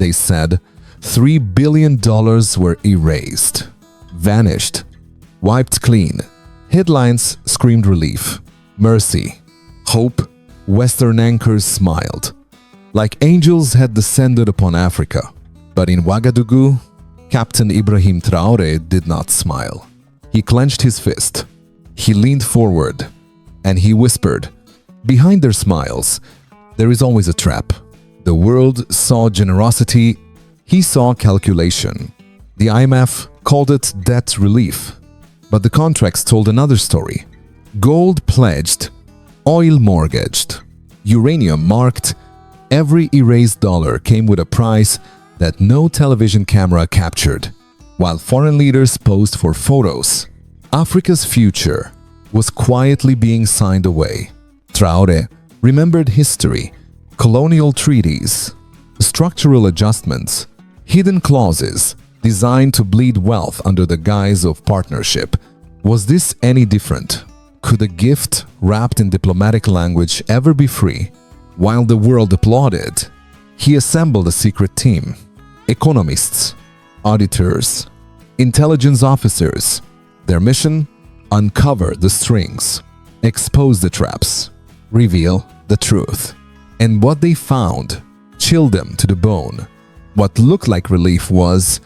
They said $3 billion were erased, vanished, wiped clean. Headlines screamed relief, mercy, hope. Western anchors smiled, like angels had descended upon Africa. But in Ouagadougou, Captain Ibrahim Traoré did not smile. He clenched his fist. He leaned forward, and he whispered, "Behind their smiles, there is always a trap." The world saw generosity. He saw calculation. The IMF called it debt relief. But the contracts told another story. Gold pledged, oil mortgaged, uranium marked. Every erased dollar came with a price that no television camera captured. While foreign leaders posed for photos, Africa's future was quietly being signed away. Traoré remembered history, colonial treaties, structural adjustments, hidden clauses designed to bleed wealth under the guise of partnership. Was this any different? Could a gift wrapped in diplomatic language ever be free? While the world applauded, he assembled a secret team. Economists, auditors, intelligence officers. Their mission? Uncover the strings, expose the traps, reveal the truth. And what they found chilled them to the bone. What looked like relief was,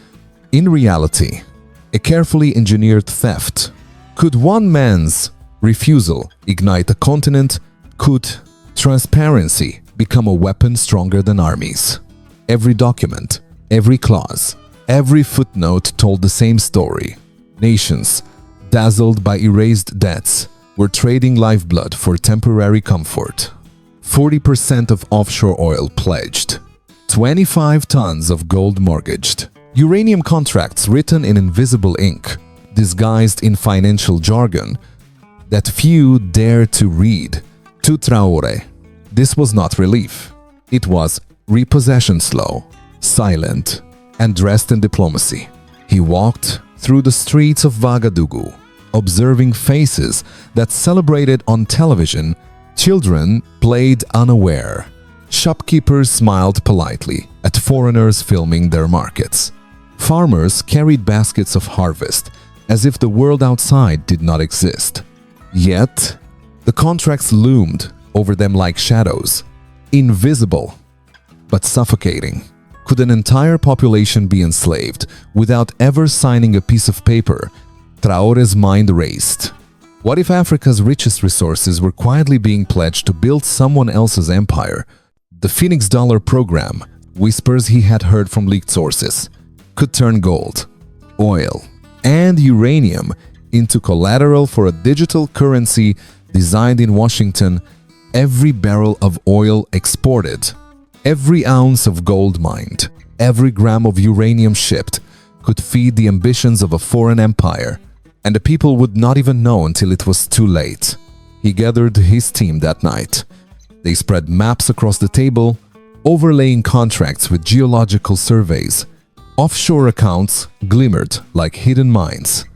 in reality, a carefully engineered theft. Could one man's refusal ignite a continent? Could transparency become a weapon stronger than armies? Every document, every clause, every footnote told the same story. Nations, dazzled by erased debts, were trading lifeblood for temporary comfort. 40% of offshore oil pledged. 25 tons of gold mortgaged. Uranium contracts written in invisible ink, disguised in financial jargon that few dared to read. To Traoré, this was not relief. It was repossession, slow, silent, and dressed in diplomacy. He walked through the streets of Ouagadougou, observing faces that celebrated on television. Children played unaware. Shopkeepers smiled politely at foreigners filming their markets. Farmers carried baskets of harvest as if the world outside did not exist. Yet, the contracts loomed over them like shadows, invisible but suffocating. Could an entire population be enslaved without ever signing a piece of paper? Traoré's mind raced. What if Africa's richest resources were quietly being pledged to build someone else's empire? The Phoenix Dollar program, whispers he had heard from leaked sources, could turn gold, oil, and uranium into collateral for a digital currency designed in Washington. Every barrel of oil exported, every ounce of gold mined, every gram of uranium shipped could feed the ambitions of a foreign empire, and the people would not even know until it was too late. He gathered his team that night. They spread maps across the table, overlaying contracts with geological surveys. Offshore accounts glimmered like hidden mines.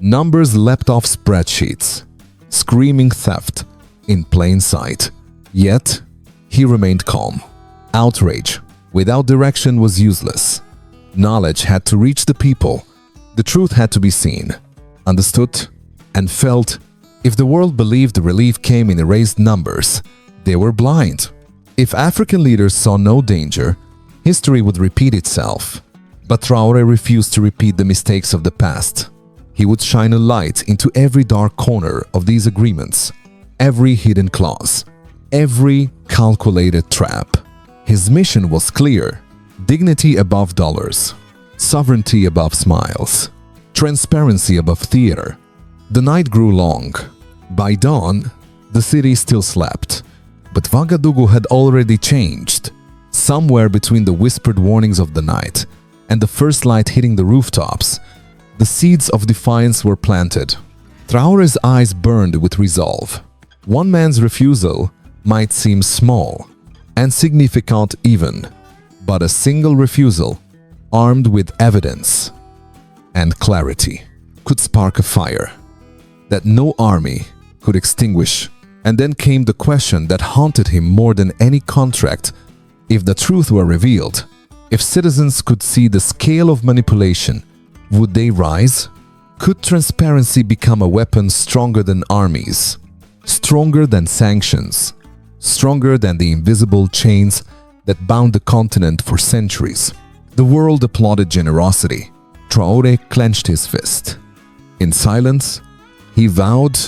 Numbers leapt off spreadsheets, screaming theft in plain sight. Yet, he remained calm. Outrage without direction was useless. Knowledge had to reach the people. The truth had to be seen, understood, and felt. If the world believed the relief came in erased numbers, they were blind. If African leaders saw no danger, history would repeat itself. But Traoré refused to repeat the mistakes of the past. He would shine a light into every dark corner of these agreements, every hidden clause, every calculated trap. His mission was clear: dignity above dollars, sovereignty above smiles, transparency above theater. The night grew long. By dawn, the city still slept, but Ouagadougou had already changed. Somewhere between the whispered warnings of the night and the first light hitting the rooftops, the seeds of defiance were planted. Traoré's eyes burned with resolve. One man's refusal might seem small, insignificant even, but a single refusal, armed with evidence and clarity, could spark a fire that no army could extinguish. And then came the question that haunted him more than any contract. If the truth were revealed, If citizens could see the scale of manipulation, would they rise? Could transparency become a weapon stronger than armies, stronger than sanctions, stronger than the invisible chains that bound the continent for centuries? The world applauded generosity. Traoré clenched his fist. In silence, he vowed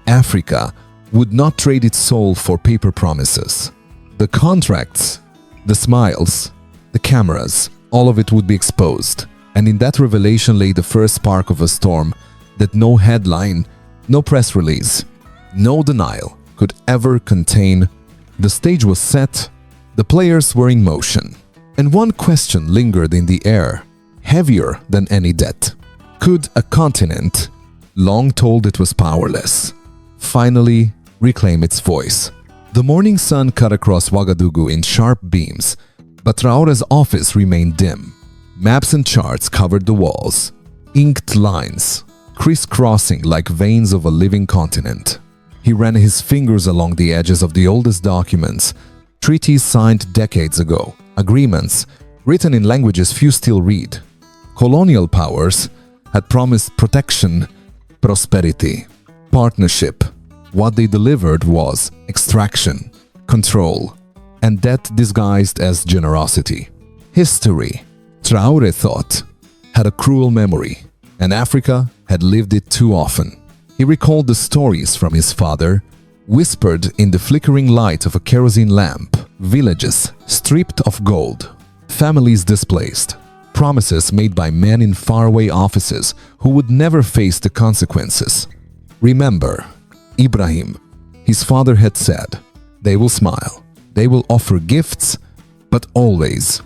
Africa would not trade its soul for paper promises. The contracts, the smiles, the cameras, all of it would be exposed. And in that revelation lay the first spark of a storm that no headline, no press release, no denial could ever contain. The stage was set, the players were in motion, and one question lingered in the air, heavier than any debt. Could a continent, long told it was powerless, finally reclaim its voice? The morning sun cut across Ouagadougou in sharp beams, but Traoré's office remained dim. Maps and charts covered the walls, inked lines, crisscrossing like veins of a living continent. He ran his fingers along the edges of the oldest documents, treaties signed decades ago, agreements written in languages few still read. Colonial powers had promised protection, prosperity, partnership. What they delivered was extraction, control, and debt disguised as generosity. History, Traoré thought, had a cruel memory, and Africa had lived it too often. He recalled the stories from his father, whispered in the flickering light of a kerosene lamp, villages stripped of gold, families displaced, promises made by men in faraway offices who would never face the consequences. Remember, Ibrahim, his father had said, they will smile, they will offer gifts, but always,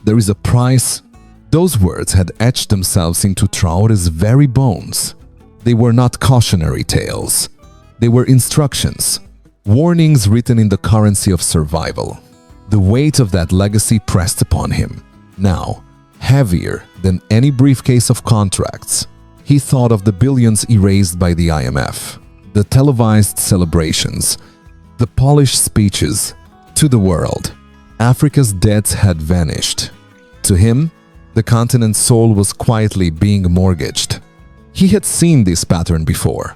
there is a price. Those words had etched themselves into Traoré's very bones. They were not cautionary tales. They were instructions, warnings written in the currency of survival. The weight of that legacy pressed upon him. Now, heavier than any briefcase of contracts, he thought of the billions erased by the IMF, the televised celebrations, the polished speeches. To the world, Africa's debts had vanished. To him, the continent's soul was quietly being mortgaged. He had seen this pattern before.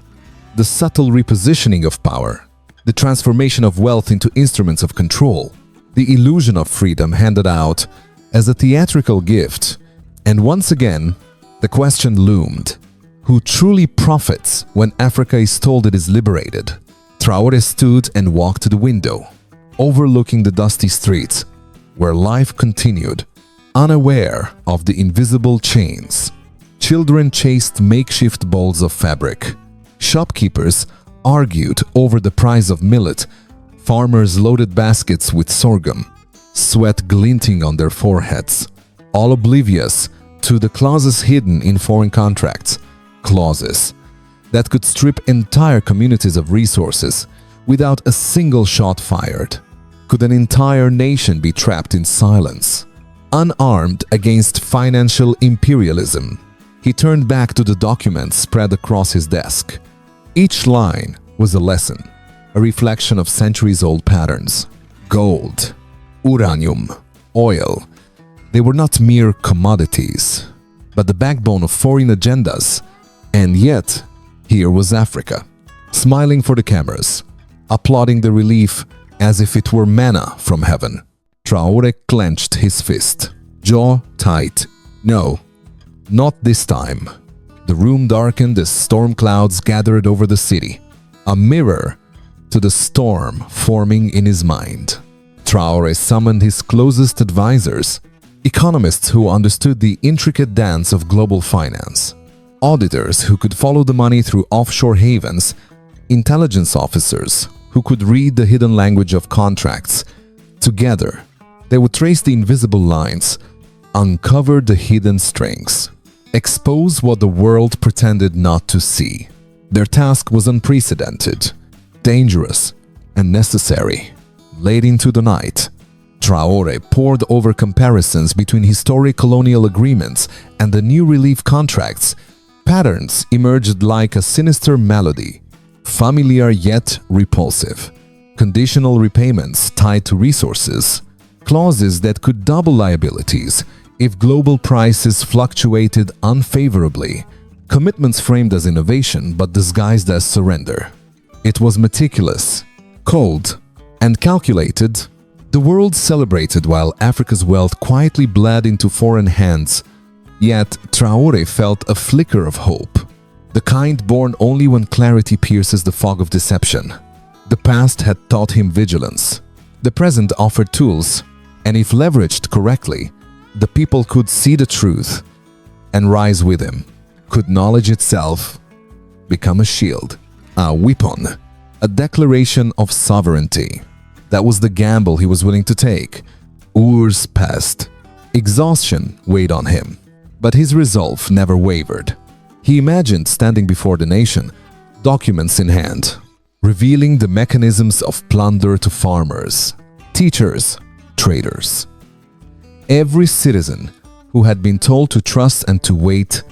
The subtle repositioning of power, the transformation of wealth into instruments of control, the illusion of freedom handed out as a theatrical gift. And once again, the question loomed: who truly profits when Africa is told it is liberated? Traoré stood and walked to the window, overlooking the dusty streets, where life continued, unaware of the invisible chains. Children chased makeshift balls of fabric. Shopkeepers argued over the price of millet. Farmers loaded baskets with sorghum, sweat glinting on their foreheads, all oblivious to the clauses hidden in foreign contracts, clauses that could strip entire communities of resources without a single shot fired. Could an entire nation be trapped in silence, unarmed against financial imperialism? He turned back to the documents spread across his desk. Each line was a lesson, a reflection of centuries-old patterns. Gold, uranium, oil, they were not mere commodities, but the backbone of foreign agendas. And yet, here was Africa, smiling for the cameras, applauding the relief as if it were manna from heaven. Traoré clenched his fist, jaw tight. No, not this time. The room darkened as storm clouds gathered over the city, a mirror to the storm forming in his mind. Traoré summoned his closest advisors, economists who understood the intricate dance of global finance, auditors who could follow the money through offshore havens, intelligence officers who could read the hidden language of contracts. Together, they would trace the invisible lines, uncover the hidden strings, expose what the world pretended not to see. Their task was unprecedented, dangerous, and necessary. Late into the night, Traoré pored over comparisons between historic colonial agreements and the new relief contracts. Patterns emerged like a sinister melody, familiar yet repulsive. Conditional repayments tied to resources, clauses that could double liabilities if global prices fluctuated unfavorably, commitments framed as innovation but disguised as surrender. It was meticulous, cold, and calculated. The world celebrated while Africa's wealth quietly bled into foreign hands, yet Traoré felt a flicker of hope, the kind born only when clarity pierces the fog of deception. The past had taught him vigilance. The present offered tools, and if leveraged correctly, the people could see the truth and rise with him. Could knowledge itself become a shield, a weapon, a declaration of sovereignty? That was the gamble he was willing to take. Hours passed. Exhaustion weighed on him, but his resolve never wavered. He imagined standing before the nation, documents in hand, revealing the mechanisms of plunder to farmers, teachers, traders. Every citizen who had been told to trust and to wait,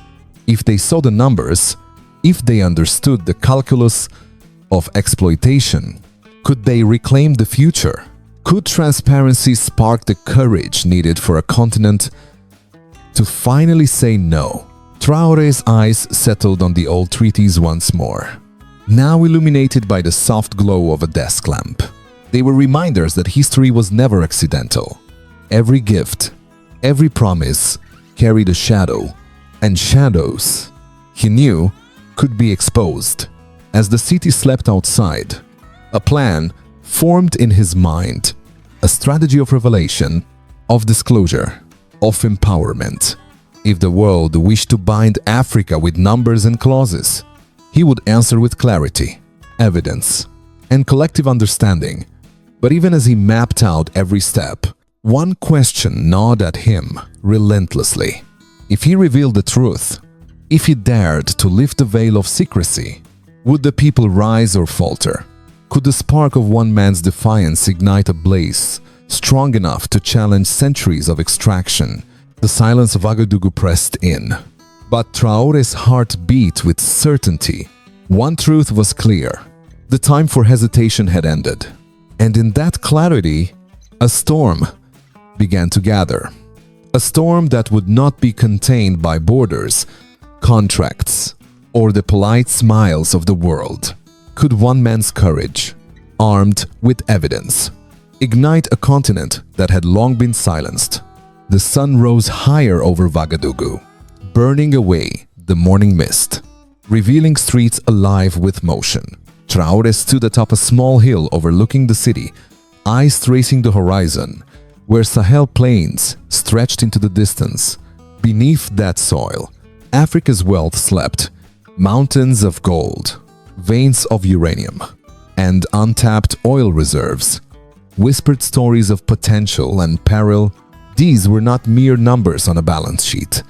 if they saw the numbers, if they understood the calculus of exploitation, could they reclaim the future? Could transparency spark the courage needed for a continent to finally say no? Traoré's eyes settled on the old treaties once more, now illuminated by the soft glow of a desk lamp. They were reminders that history was never accidental. Every gift, every promise carried a shadow, and shadows, he knew, could be exposed. As the city slept outside, a plan formed in his mind, a strategy of revelation, of disclosure, of empowerment. If the world wished to bind Africa with numbers and clauses, he would answer with clarity, evidence, and collective understanding. But even as he mapped out every step, one question gnawed at him relentlessly. If he revealed the truth, if he dared to lift the veil of secrecy, would the people rise or falter? Could the spark of one man's defiance ignite a blaze strong enough to challenge centuries of extraction? The silence of Ouagadougou pressed in. But Traoré's heart beat with certainty. One truth was clear. The time for hesitation had ended. And in that clarity, a storm began to gather. A storm that would not be contained by borders, contracts, or the polite smiles of the world. Could one man's courage, armed with evidence, ignite a continent that had long been silenced? The sun rose higher over Ouagadougou, burning away the morning mist, revealing streets alive with motion. Traoré stood atop a small hill overlooking the city, eyes tracing the horizon, where Sahel plains stretched into the distance. Beneath that soil, Africa's wealth slept, mountains of gold, veins of uranium, and untapped oil reserves whispered stories of potential and peril. These were not mere numbers on a balance sheet.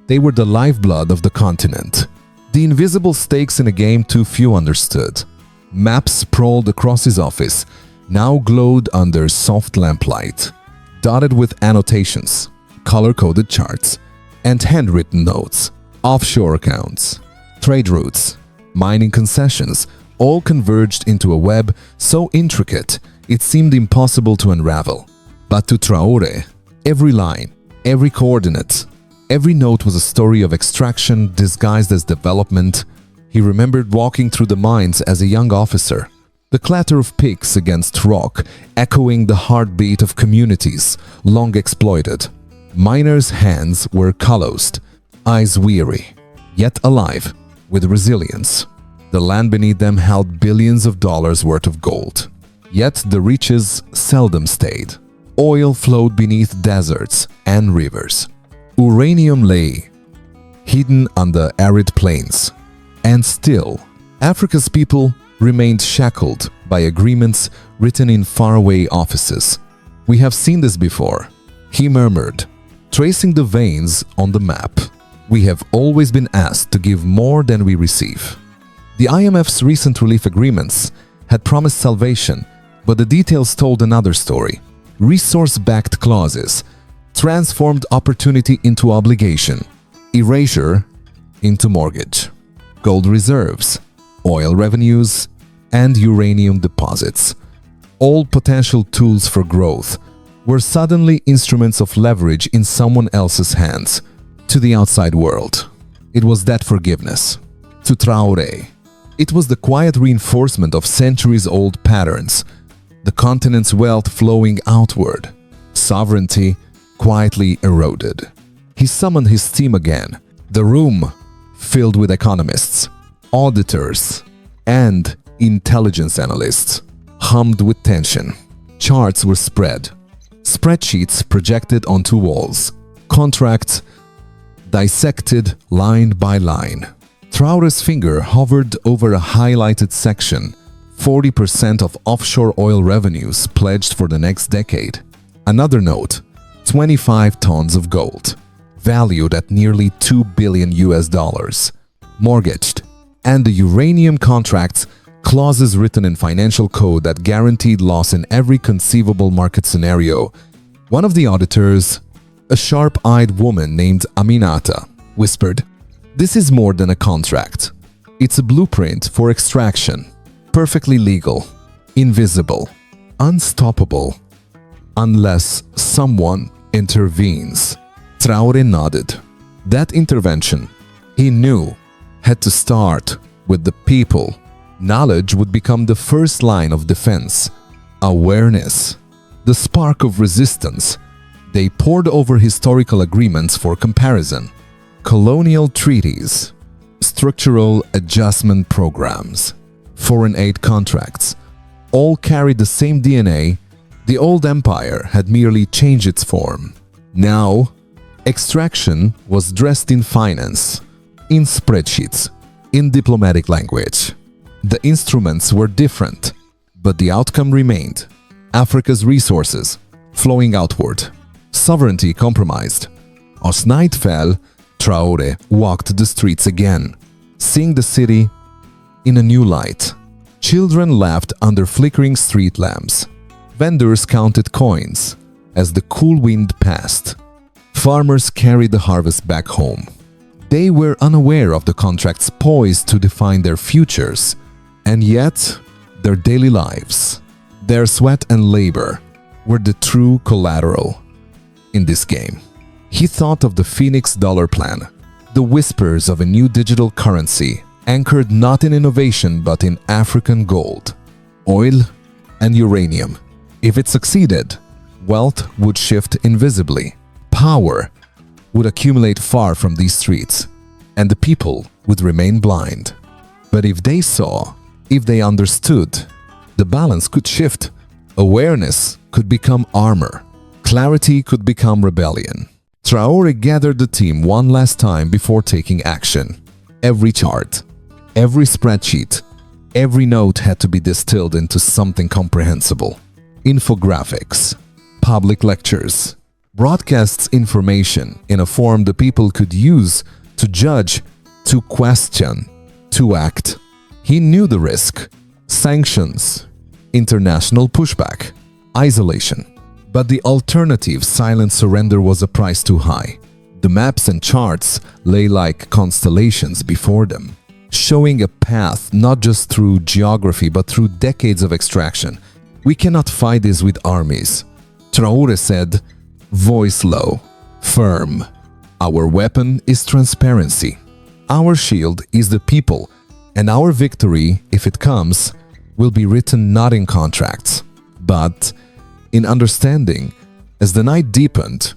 They were the lifeblood of the continent, the invisible stakes in a game too few understood. Maps sprawled across his office, now glowed under soft lamplight, dotted with annotations, color-coded charts, and handwritten notes. Offshore accounts, trade routes, mining concessions, all converged into a web so intricate it seemed impossible to unravel. But to Traoré, every line, every coordinate, every note was a story of extraction disguised as development. He remembered walking through the mines as a young officer, the clatter of picks against rock echoing the heartbeat of communities long exploited. Miners' hands were calloused, eyes weary, yet alive with resilience. The land beneath them held billions of dollars worth of gold, yet the riches seldom stayed. Oil flowed beneath deserts and rivers. Uranium lay hidden under arid plains. And still, Africa's people remained shackled by agreements written in faraway offices. "We have seen this before," he murmured, tracing the veins on the map. "We have always been asked to give more than we receive." The IMF's recent relief agreements had promised salvation, but the details told another story. Resource-backed clauses transformed opportunity into obligation, erasure into mortgage. Gold reserves, oil revenues, and uranium deposits, all potential tools for growth, were suddenly instruments of leverage in someone else's hands. To the outside world, it was debt forgiveness. To Traoré, it was the quiet reinforcement of centuries-old patterns, the continent's wealth flowing outward, sovereignty quietly eroded. He summoned his team again, the room filled with economists, auditors, and intelligence analysts, hummed with tension. Charts were spread, spreadsheets projected onto walls, contracts dissected line by line. Traoré's finger hovered over a highlighted section, 40% of offshore oil revenues pledged for the next decade. Another note, 25 tons of gold, valued at nearly $2 billion, mortgaged, and the uranium contracts, clauses written in financial code that guaranteed loss in every conceivable market scenario. One of the auditors, a sharp-eyed woman named Aminata, whispered, "This is more than a contract. It's a blueprint for extraction, perfectly legal, invisible, unstoppable, unless someone intervenes." Traoré nodded. That intervention, he knew, had to start with the people. Knowledge would become the first line of defense. Awareness, the spark of resistance. They pored over historical agreements for comparison, colonial treaties, structural adjustment programs, foreign aid contracts. All carried the same DNA. The old empire had merely changed its form. Now, extraction was dressed in finance, in spreadsheets, in diplomatic language. The instruments were different, but the outcome remained. Africa's resources flowing outward, sovereignty compromised. As night fell, Traoré walked the streets again, seeing the city in a new light. Children laughed under flickering street lamps. Vendors counted coins as the cool wind passed. Farmers carried the harvest back home. They were unaware of the contracts poised to define their futures, and yet their daily lives, their sweat and labor, were the true collateral in this game. He thought of the Phoenix dollar plan, the whispers of a new digital currency anchored not in innovation but in African gold, oil, and uranium. If it succeeded, wealth would shift invisibly. Power would accumulate far from these streets, and the people would remain blind. But if they saw, if they understood, the balance could shift. Awareness could become armor. Clarity could become rebellion. Traoré gathered the team one last time before taking action. Every chart, every spreadsheet, every note had to be distilled into something comprehensible. Infographics, public lectures, broadcasts information in a form the people could use to judge, to question, to act. He knew the risk: sanctions, international pushback, isolation. But the alternative, silent surrender, was a price too high. The maps and charts lay like constellations before them, showing a path not just through geography but through decades of extraction. "We cannot fight this with armies," Traoré said, voice low, firm. "Our weapon is transparency. Our shield is the people, and our victory, if it comes, will be written not in contracts, but in understanding." As the night deepened,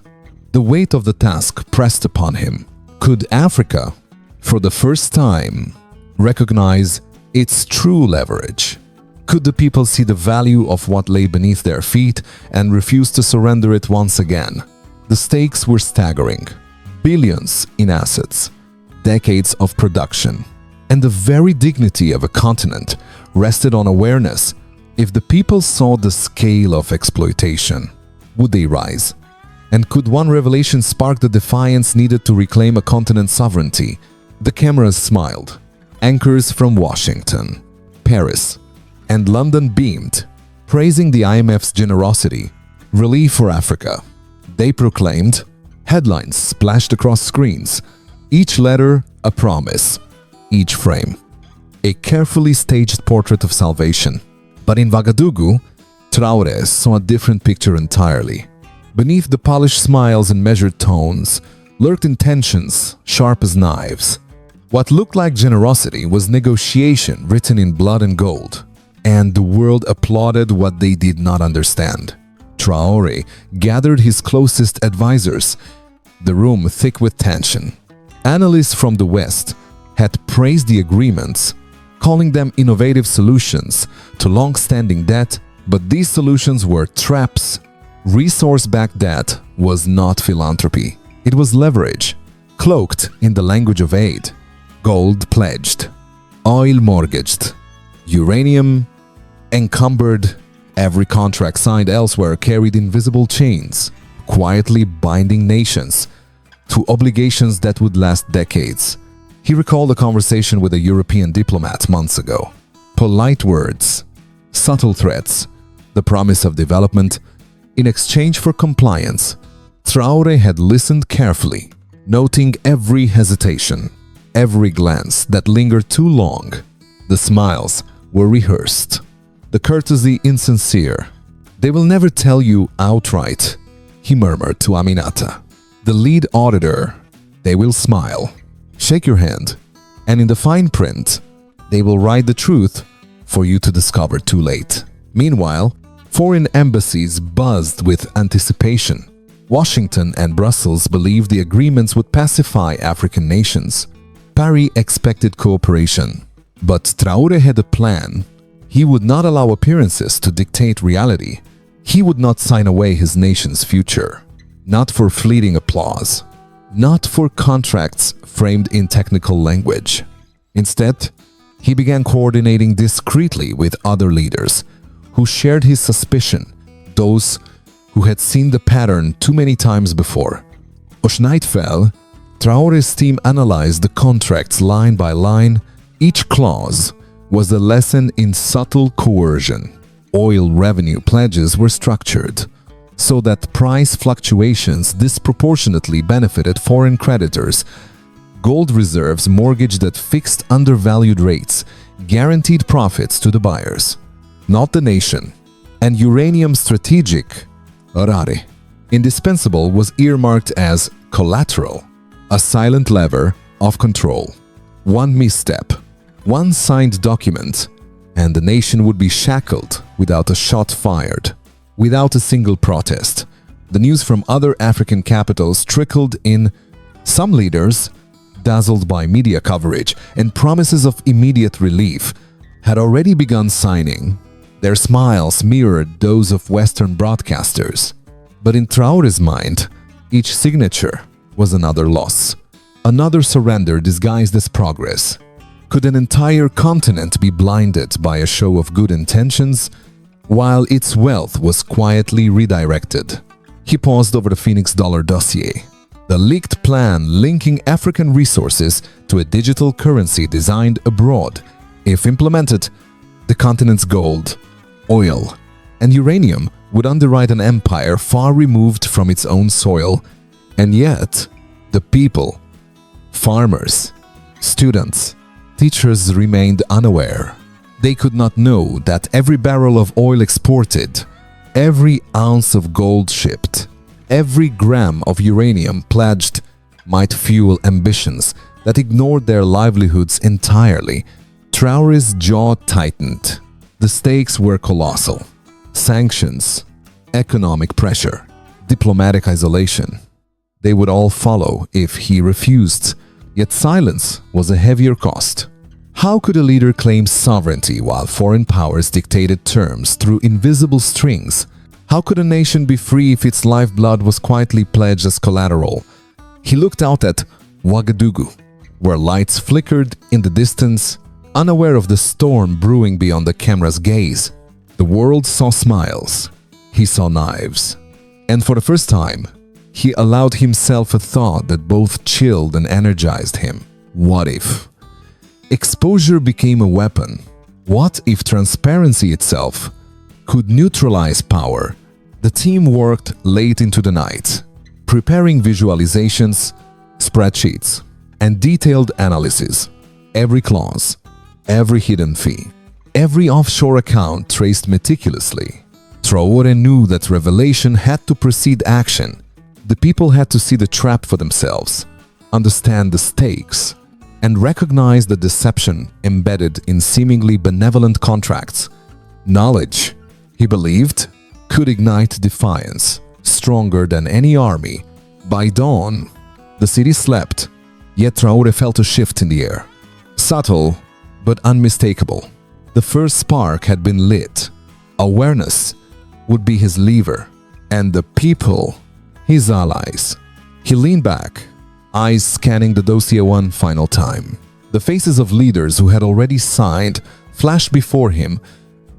the weight of the task pressed upon him. Could Africa, for the first time, recognize its true leverage? Could the people see the value of what lay beneath their feet and refuse to surrender it once again? The stakes were staggering. Billions in assets, decades of production, and the very dignity of a continent rested on awareness. If the people saw the scale of exploitation, would they rise? And could one revelation spark the defiance needed to reclaim a continent's sovereignty? The cameras smiled. Anchors from Washington, Paris, and London beamed, praising the IMF's generosity, relief for Africa. They proclaimed. Headlines splashed across screens, each letter a promise, each frame a carefully staged portrait of salvation. But in Ouagadougou, Traoré saw a different picture entirely. Beneath the polished smiles and measured tones lurked intentions sharp as knives. What looked like generosity was negotiation written in blood and gold, and the world applauded what they did not understand. Traoré gathered his closest advisors, the room thick with tension. Analysts from the West had praised the agreements, calling them innovative solutions to long-standing debt, but these solutions were traps. Resource-backed debt was not philanthropy. It was leverage, cloaked in the language of aid. Gold pledged, oil mortgaged, uranium encumbered. Every contract signed elsewhere carried invisible chains, quietly binding nations to obligations that would last decades. He recalled a conversation with a European diplomat months ago. Polite words, subtle threats, the promise of development in exchange for compliance. Traoré had listened carefully, noting every hesitation, every glance that lingered too long. The smiles were rehearsed, the courtesy insincere. "They will never tell you outright," he murmured to Aminata, the lead auditor. "They will smile, shake your hand, and in the fine print, they will write the truth for you to discover too late." Meanwhile, foreign embassies buzzed with anticipation. Washington and Brussels believed the agreements would pacify African nations. Paris expected cooperation. But Traoré had a plan. He would not allow appearances to dictate reality. He would not sign away his nation's future. Not for fleeting applause. Not for contracts framed in technical language. Instead, he began coordinating discreetly with other leaders who shared his suspicion, those who had seen the pattern too many times before. As night fell, Traoré's team analyzed the contracts line by line. Each clause was a lesson in subtle coercion. Oil revenue pledges were structured so that price fluctuations disproportionately benefited foreign creditors. Gold reserves mortgaged at fixed undervalued rates guaranteed profits to the buyers, not the nation. And uranium strategic, rare, indispensable, was earmarked as collateral, a silent lever of control. One misstep, one signed document, and the nation would be shackled without a shot fired, without a single protest. The news from other African capitals trickled in. Some leaders, dazzled by media coverage and promises of immediate relief, had already begun signing. Their smiles mirrored those of Western broadcasters. But in Traoré's mind, each signature was another loss, another surrender disguised as progress. Could an entire continent be blinded by a show of good intentions while its wealth was quietly redirected? He paused over the Phoenix dollar dossier, the leaked plan linking African resources to a digital currency designed abroad. If implemented, the continent's gold, oil, and uranium would underwrite an empire far removed from its own soil. And yet, the people, farmers, students, teachers remained unaware. They could not know that every barrel of oil exported, every ounce of gold shipped, every gram of uranium pledged might fuel ambitions that ignored their livelihoods entirely. Traoré's jaw tightened. The stakes were colossal. Sanctions, economic pressure, diplomatic isolation. They would all follow if he refused. Yet silence was a heavier cost. How could a leader claim sovereignty while foreign powers dictated terms through invisible strings? How could a nation be free if its lifeblood was quietly pledged as collateral? He looked out at Ouagadougou, where lights flickered in the distance, unaware of the storm brewing beyond the camera's gaze. The world saw smiles. He saw knives. And for the first time, he allowed himself a thought that both chilled and energized him. What if exposure became a weapon? What if transparency itself could neutralize power? The team worked late into the night, preparing visualizations, spreadsheets, and detailed analysis. Every clause, every hidden fee, every offshore account traced meticulously. Traoré knew that revelation had to precede action. The people had to see the trap for themselves, understand the stakes, and recognize the deception embedded in seemingly benevolent contracts. Knowledge, he believed, could ignite defiance, stronger than any army. By dawn, the city slept, yet Traoré felt a shift in the air. Subtle, but unmistakable. The first spark had been lit. Awareness would be his lever, and the people, his allies. He leaned back, eyes scanning the dossier one final time. The faces of leaders who had already signed flashed before him,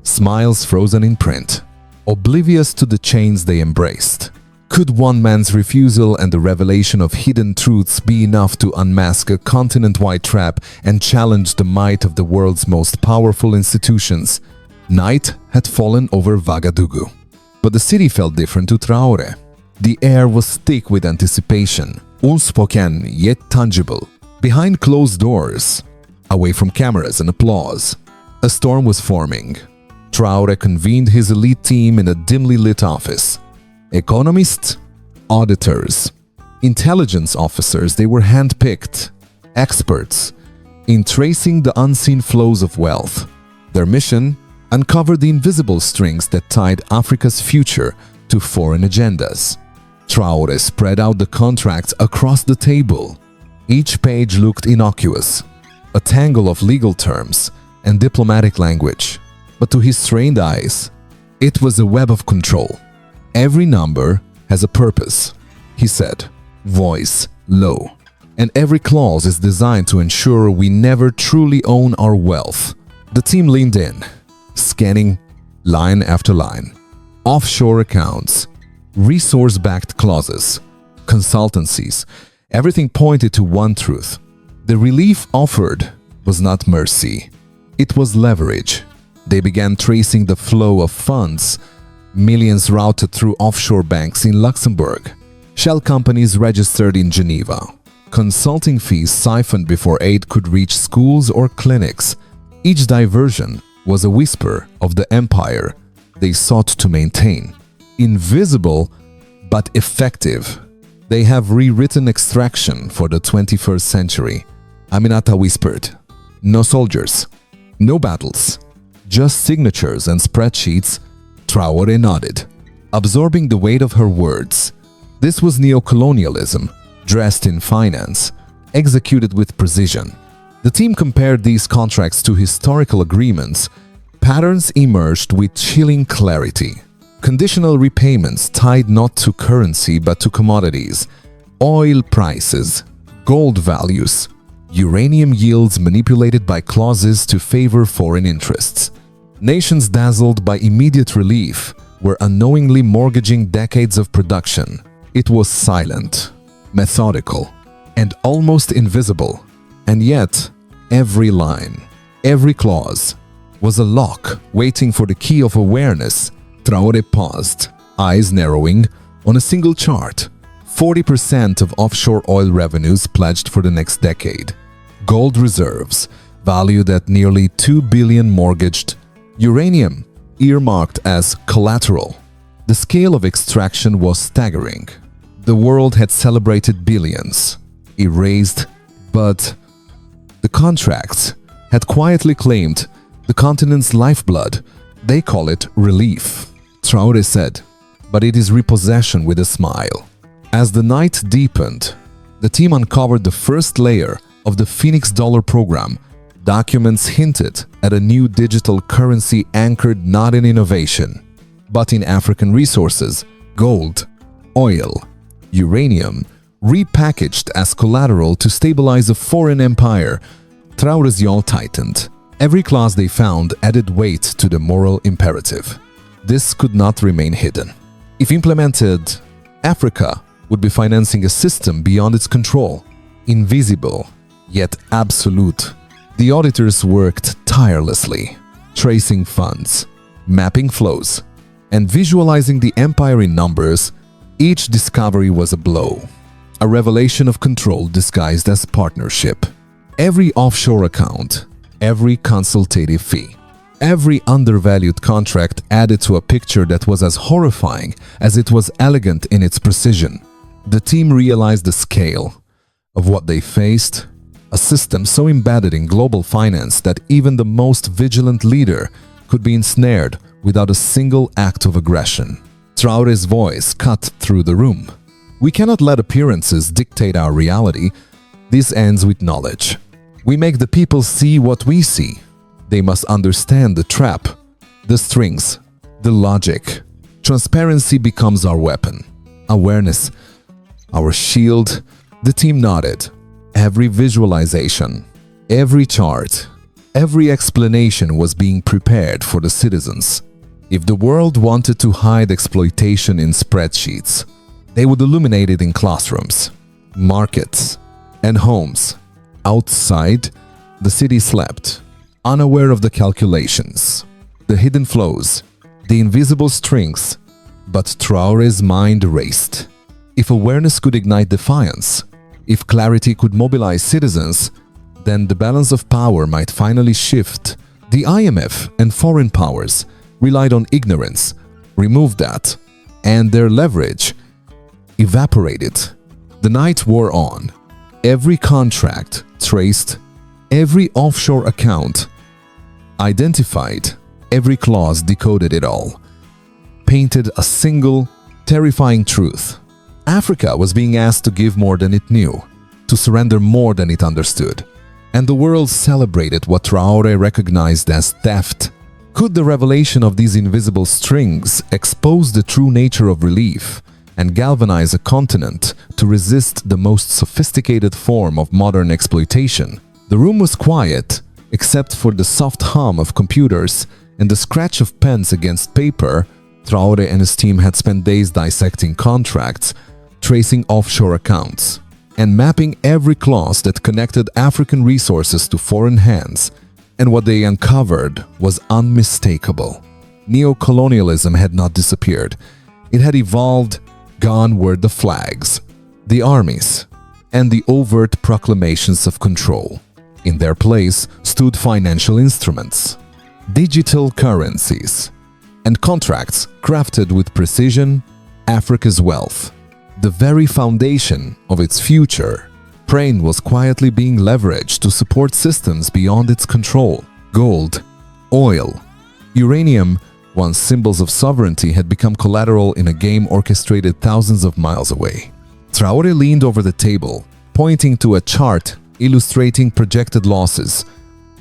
smiles frozen in print, oblivious to the chains they embraced. Could one man's refusal and the revelation of hidden truths be enough to unmask a continent-wide trap and challenge the might of the world's most powerful institutions? Night had fallen over Ouagadougou. But the city felt different to Traoré. The air was thick with anticipation, unspoken yet tangible. Behind closed doors, away from cameras and applause, a storm was forming. Traoré convened his elite team in a dimly lit office. Economists, auditors, intelligence officers, they were handpicked, experts in tracing the unseen flows of wealth. Their mission: uncover the invisible strings that tied Africa's future to foreign agendas. Traoré spread out the contracts across the table. Each page looked innocuous, a tangle of legal terms and diplomatic language. But to his trained eyes, it was a web of control. Every number has a purpose, he said, voice low. And every clause is designed to ensure we never truly own our wealth. The team leaned in, scanning line after line. Offshore accounts, resource-backed clauses, consultancies. Everything pointed to one truth. The relief offered was not mercy. It was leverage. They began tracing the flow of funds, millions routed through offshore banks in Luxembourg, shell companies registered in Geneva, consulting fees siphoned before aid could reach schools or clinics. Each diversion was a whisper of the empire they sought to maintain. Invisible but effective, they have rewritten extraction for the 21st century. Aminata whispered, "No soldiers, no battles, just signatures and spreadsheets." Traoré nodded, absorbing the weight of her words. This was neocolonialism, dressed in finance, executed with precision. The team compared these contracts to historical agreements. Patterns emerged with chilling clarity. Conditional repayments tied not to currency but to commodities, oil prices, gold values, uranium yields manipulated by clauses to favor foreign interests. Nations dazzled by immediate relief were unknowingly mortgaging decades of production. It was silent, methodical, and almost invisible. And yet, every line, every clause, was a lock waiting for the key of awareness. Traoré paused, eyes narrowing, on a single chart. 40% of offshore oil revenues pledged for the next decade. Gold reserves, valued at nearly $2 billion mortgaged. Uranium, earmarked as collateral. The scale of extraction was staggering. The world had celebrated billions, erased, but the contracts had quietly claimed the continent's lifeblood. They call it relief, Traoré said, but it is repossession with a smile. As the night deepened, the team uncovered the first layer of the Phoenix Dollar program. Documents hinted at a new digital currency anchored not in innovation, but in African resources, gold, oil, uranium, repackaged as collateral to stabilize a foreign empire. Traoré's jaw tightened. Every clause they found added weight to the moral imperative. This could not remain hidden. If implemented, Africa would be financing a system beyond its control, invisible, yet absolute. The auditors worked tirelessly, tracing funds, mapping flows, and visualizing the empire in numbers. Each discovery was a blow, a revelation of control disguised as partnership. Every offshore account, every consultative fee, Every undervalued contract added to a picture that was as horrifying as it was elegant in its precision. The team realized the scale of what they faced, a system so embedded in global finance that even the most vigilant leader could be ensnared without a single act of aggression. Traoré's voice cut through the room. We cannot let appearances dictate our reality. This ends with knowledge. We make the people see what we see. They must understand the trap, the strings, the logic. Transparency becomes our weapon. Awareness, our shield. The team nodded. Every visualization, every chart, every explanation was being prepared for the citizens. If the world wanted to hide exploitation in spreadsheets, they would illuminate it in classrooms, markets, and homes. Outside, the city slept, unaware of the calculations, the hidden flows, the invisible strings. But Traoré's mind raced. If awareness could ignite defiance, if clarity could mobilize citizens, then the balance of power might finally shift. The IMF and foreign powers relied on ignorance, removed that, and their leverage evaporated. The night wore on. Every contract traced, every offshore account identified, every clause decoded it all, painted a single, terrifying truth. Africa was being asked to give more than it knew, to surrender more than it understood, and the world celebrated what Traoré recognized as theft. Could the revelation of these invisible strings expose the true nature of relief and galvanize a continent to resist the most sophisticated form of modern exploitation? The room was quiet, except for the soft hum of computers and the scratch of pens against paper. Traoré and his team had spent days dissecting contracts, tracing offshore accounts, and mapping every clause that connected African resources to foreign hands. And what they uncovered was unmistakable. Neo-colonialism had not disappeared. It had evolved. Gone were the flags, the armies, and the overt proclamations of control. In their place stood financial instruments, digital currencies, and contracts crafted with precision. Africa's wealth, the very foundation of its future, Brain was quietly being leveraged to support systems beyond its control. Gold, oil, uranium, once symbols of sovereignty, had become collateral in a game orchestrated thousands of miles away. Traoré leaned over the table, pointing to a chart illustrating projected losses.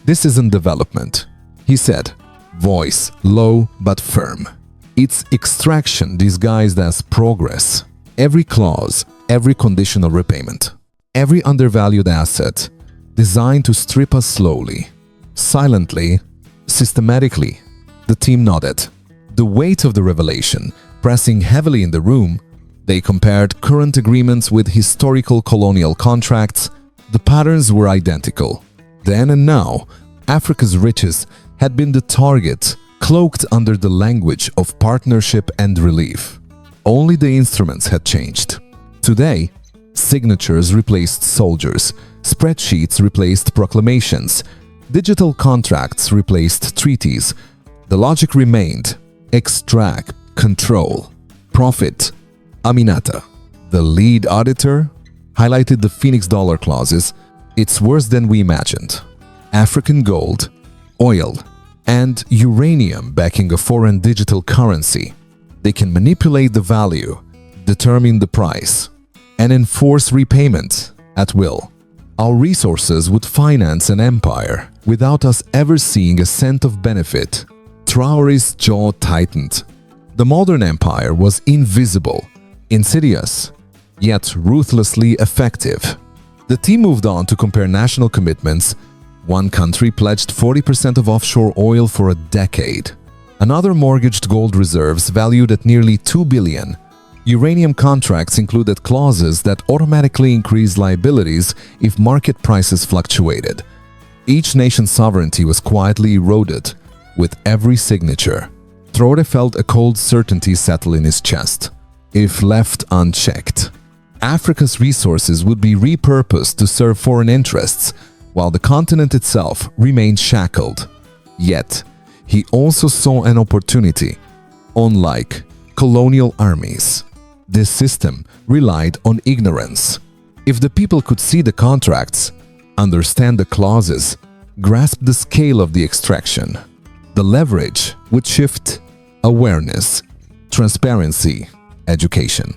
"This isn't development," he said, voice low but firm. "It's extraction disguised as progress. Every clause, every conditional repayment, every undervalued asset designed to strip us slowly, silently, systematically." The team nodded. The weight of the revelation pressing heavily in the room, they compared current agreements with historical colonial contracts. The patterns were identical. Then and now, Africa's riches had been the target, cloaked under the language of partnership and relief. Only the instruments had changed. Today, signatures replaced soldiers, spreadsheets replaced proclamations, digital contracts replaced treaties. The logic remained: extract, control, profit. Aminata, the lead auditor, highlighted the Phoenix dollar clauses. "It's worse than we imagined. African gold, oil, and uranium backing a foreign digital currency. They can manipulate the value, determine the price, and enforce repayment at will. Our resources would finance an empire without us ever seeing a cent of benefit." Traoré's jaw tightened. The modern empire was invisible, insidious, yet ruthlessly effective. The team moved on to compare national commitments. One country pledged 40% of offshore oil for a decade. Another mortgaged gold reserves valued at nearly $2 billion. Uranium contracts included clauses that automatically increased liabilities if market prices fluctuated. Each nation's sovereignty was quietly eroded with every signature. Traoré felt a cold certainty settle in his chest. If left unchecked, Africa's resources would be repurposed to serve foreign interests, while the continent itself remained shackled. Yet, he also saw an opportunity. Unlike colonial armies, this system relied on ignorance. If the people could see the contracts, understand the clauses, grasp the scale of the extraction, the leverage would shift. Awareness, transparency, education.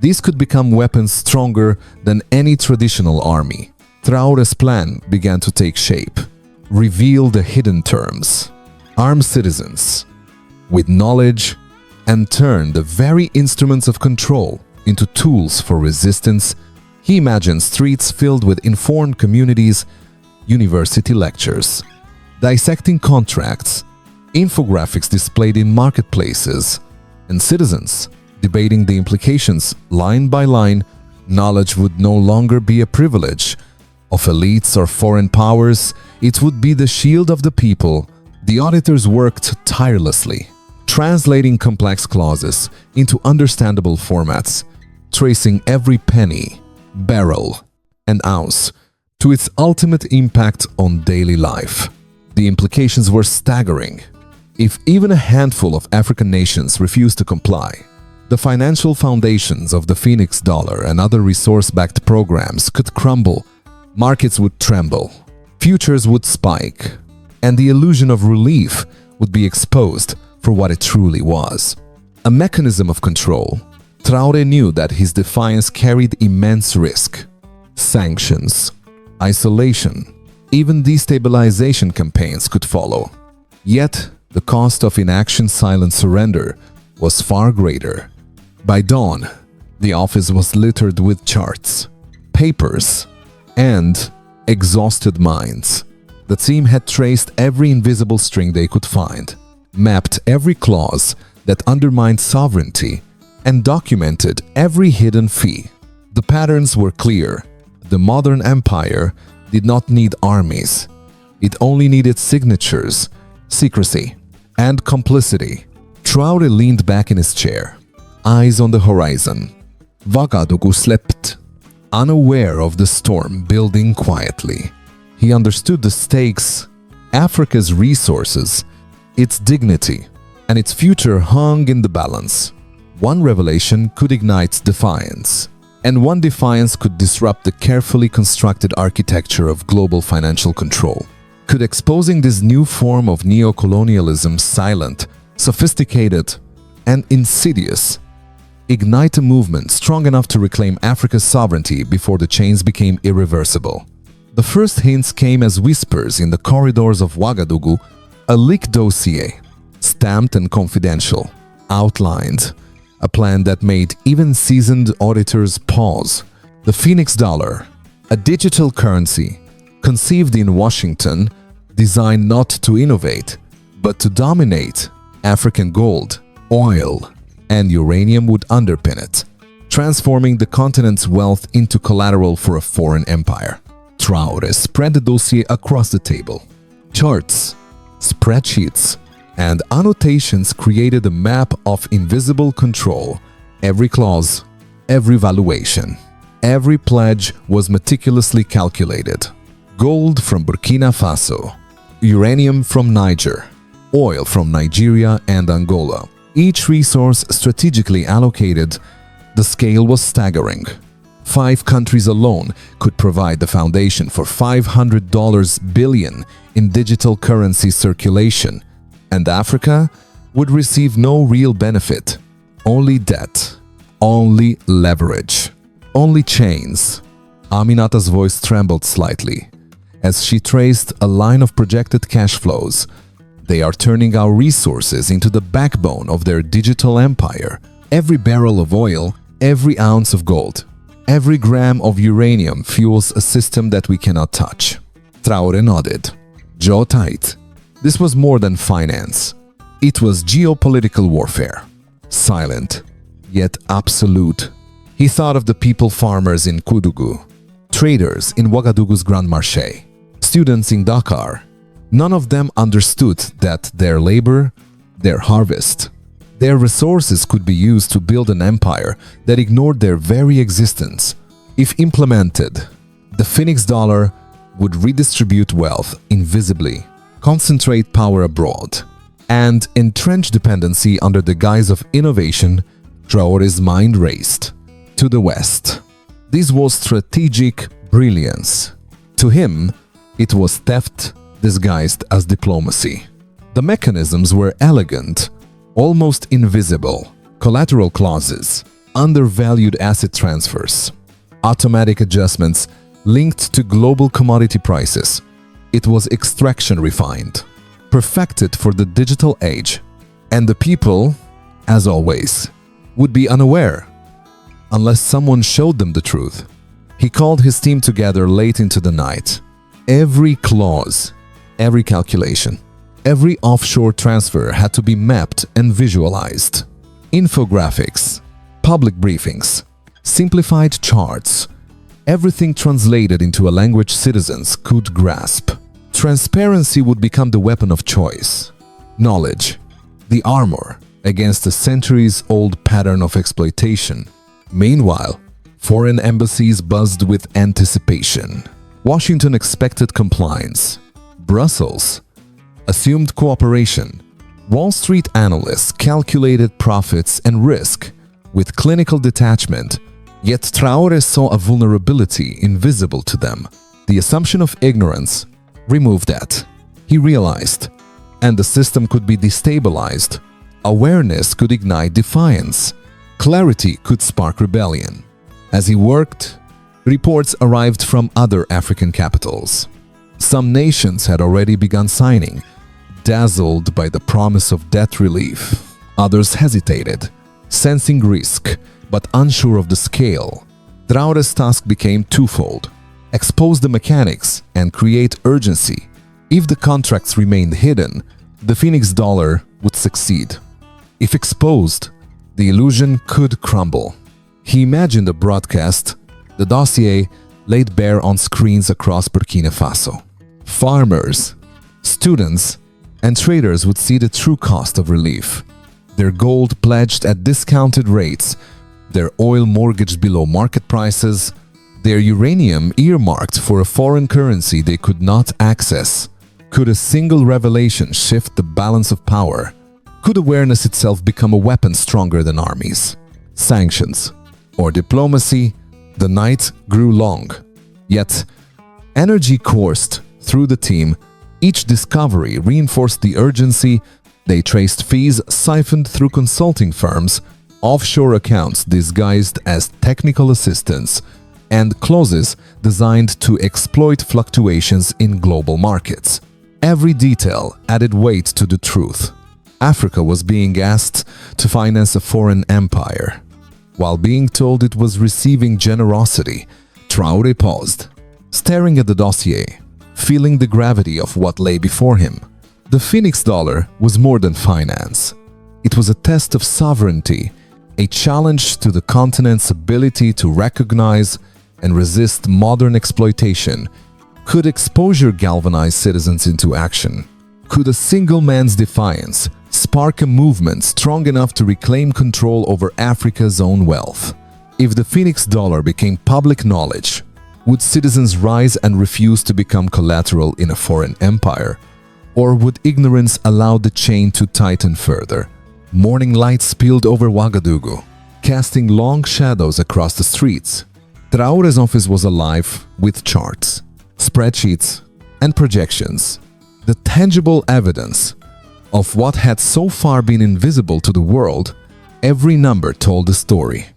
These could become weapons stronger than any traditional army. Traoré's plan began to take shape. Reveal the hidden terms. Arm citizens with knowledge and turn the very instruments of control into tools for resistance. He imagined streets filled with informed communities, university lectures, dissecting contracts, infographics displayed in marketplaces, and citizens debating the implications line by line. Knowledge would no longer be a privilege of elites or foreign powers, it would be the shield of the people. The auditors worked tirelessly, translating complex clauses into understandable formats, tracing every penny, barrel, and ounce to its ultimate impact on daily life. The implications were staggering. If even a handful of African nations refused to comply, the financial foundations of the Phoenix dollar and other resource-backed programs could crumble, markets would tremble, futures would spike, and the illusion of relief would be exposed for what it truly was. A mechanism of control. Traoré knew that his defiance carried immense risk. Sanctions, isolation, even destabilization campaigns could follow. Yet, the cost of inaction, silent surrender was far greater. By dawn, the office was littered with charts, papers, and exhausted minds. The team had traced every invisible string they could find, mapped every clause that undermined sovereignty, and documented every hidden fee. The patterns were clear. The modern empire did not need armies. It only needed signatures, secrecy, and complicity. Traoré leaned back in his chair, eyes on the horizon. Ouagadougou slept, unaware of the storm building quietly. He understood the stakes. Africa's resources, its dignity, and its future hung in the balance. One revelation could ignite defiance, and one defiance could disrupt the carefully constructed architecture of global financial control. Could exposing this new form of neocolonialism, silent, sophisticated, and insidious, ignite a movement strong enough to reclaim Africa's sovereignty before the chains became irreversible? The first hints came as whispers in the corridors of Ouagadougou. A leaked dossier, stamped and confidential, outlined a plan that made even seasoned auditors pause. The Phoenix dollar, a digital currency conceived in Washington, designed not to innovate, but to dominate. African gold, oil, and uranium would underpin it, transforming the continent's wealth into collateral for a foreign empire. Traoré spread the dossier across the table. Charts, spreadsheets, and annotations created a map of invisible control. Every clause, every valuation, every pledge was meticulously calculated. Gold from Burkina Faso, uranium from Niger, oil from Nigeria and Angola. Each resource strategically allocated. The scale was staggering. 5 countries alone could provide the foundation for $500 billion in digital currency circulation, and Africa would receive no real benefit. Only debt, only leverage, only chains. Aminata's voice trembled slightly as she traced a line of projected cash flows. They are turning our resources into the backbone of their digital empire. Every barrel of oil, every ounce of gold, every gram of uranium fuels a system that we cannot touch. Traoré nodded, jaw tight. This was more than finance. It was geopolitical warfare. Silent, yet absolute. He thought of the people farmers in Koudougou, traders in Ouagadougou's Grand Marché, students in Dakar. None of them understood that their labor, their harvest, their resources could be used to build an empire that ignored their very existence. If implemented, the Phoenix dollar would redistribute wealth invisibly, concentrate power abroad, and entrenched dependency under the guise of innovation, Traoré's mind raced to the west. This was strategic brilliance. To him, it was theft disguised as diplomacy. The mechanisms were elegant, almost invisible. Collateral clauses, undervalued asset transfers, automatic adjustments linked to global commodity prices. It was extraction refined, perfected for the digital age. And the people, as always, would be unaware unless someone showed them the truth. He called his team together late into the night. Every clause, every calculation, every offshore transfer had to be mapped and visualized. Infographics, public briefings, simplified charts, everything translated into a language citizens could grasp. Transparency would become the weapon of choice. Knowledge, the armor against a centuries-old pattern of exploitation. Meanwhile, foreign embassies buzzed with anticipation. Washington expected compliance. Brussels assumed cooperation. Wall Street analysts calculated profits and risk with clinical detachment, yet Traoré saw a vulnerability invisible to them. The assumption of ignorance removed that. He realized, and the system could be destabilized. Awareness could ignite defiance. Clarity could spark rebellion. As he worked, reports arrived from other African capitals. Some nations had already begun signing, dazzled by the promise of debt relief. Others hesitated, sensing risk, but unsure of the scale. Traoré's task became twofold: expose the mechanics and create urgency. If the contracts remained hidden, the Phoenix dollar would succeed. If exposed, the illusion could crumble. He imagined a broadcast, the dossier laid bare on screens across Burkina Faso. Farmers, students, and traders would see the true cost of relief. Their gold pledged at discounted rates, their oil mortgaged below market prices, their uranium earmarked for a foreign currency they could not access. Could a single revelation shift the balance of power? Could awareness itself become a weapon stronger than armies, sanctions, or diplomacy? The night grew long. Yet, energy coursed through the team. Each discovery reinforced the urgency. They traced fees siphoned through consulting firms, offshore accounts disguised as technical assistance, and clauses designed to exploit fluctuations in global markets. Every detail added weight to the truth. Africa was being asked to finance a foreign empire. While being told it was receiving generosity, Traoré paused, staring at the dossier, feeling the gravity of what lay before him. The Phoenix dollar was more than finance. It was a test of sovereignty, a challenge to the continent's ability to recognize and resist modern exploitation. Could exposure galvanize citizens into action? Could a single man's defiance spark a movement strong enough to reclaim control over Africa's own wealth? If the Phoenix dollar became public knowledge, would citizens rise and refuse to become collateral in a foreign empire? Or would ignorance allow the chain to tighten further? Morning light spilled over Ouagadougou, casting long shadows across the streets. Traoré's office was alive with charts, spreadsheets, and projections. The tangible evidence of what had so far been invisible to the world. Every number told a story.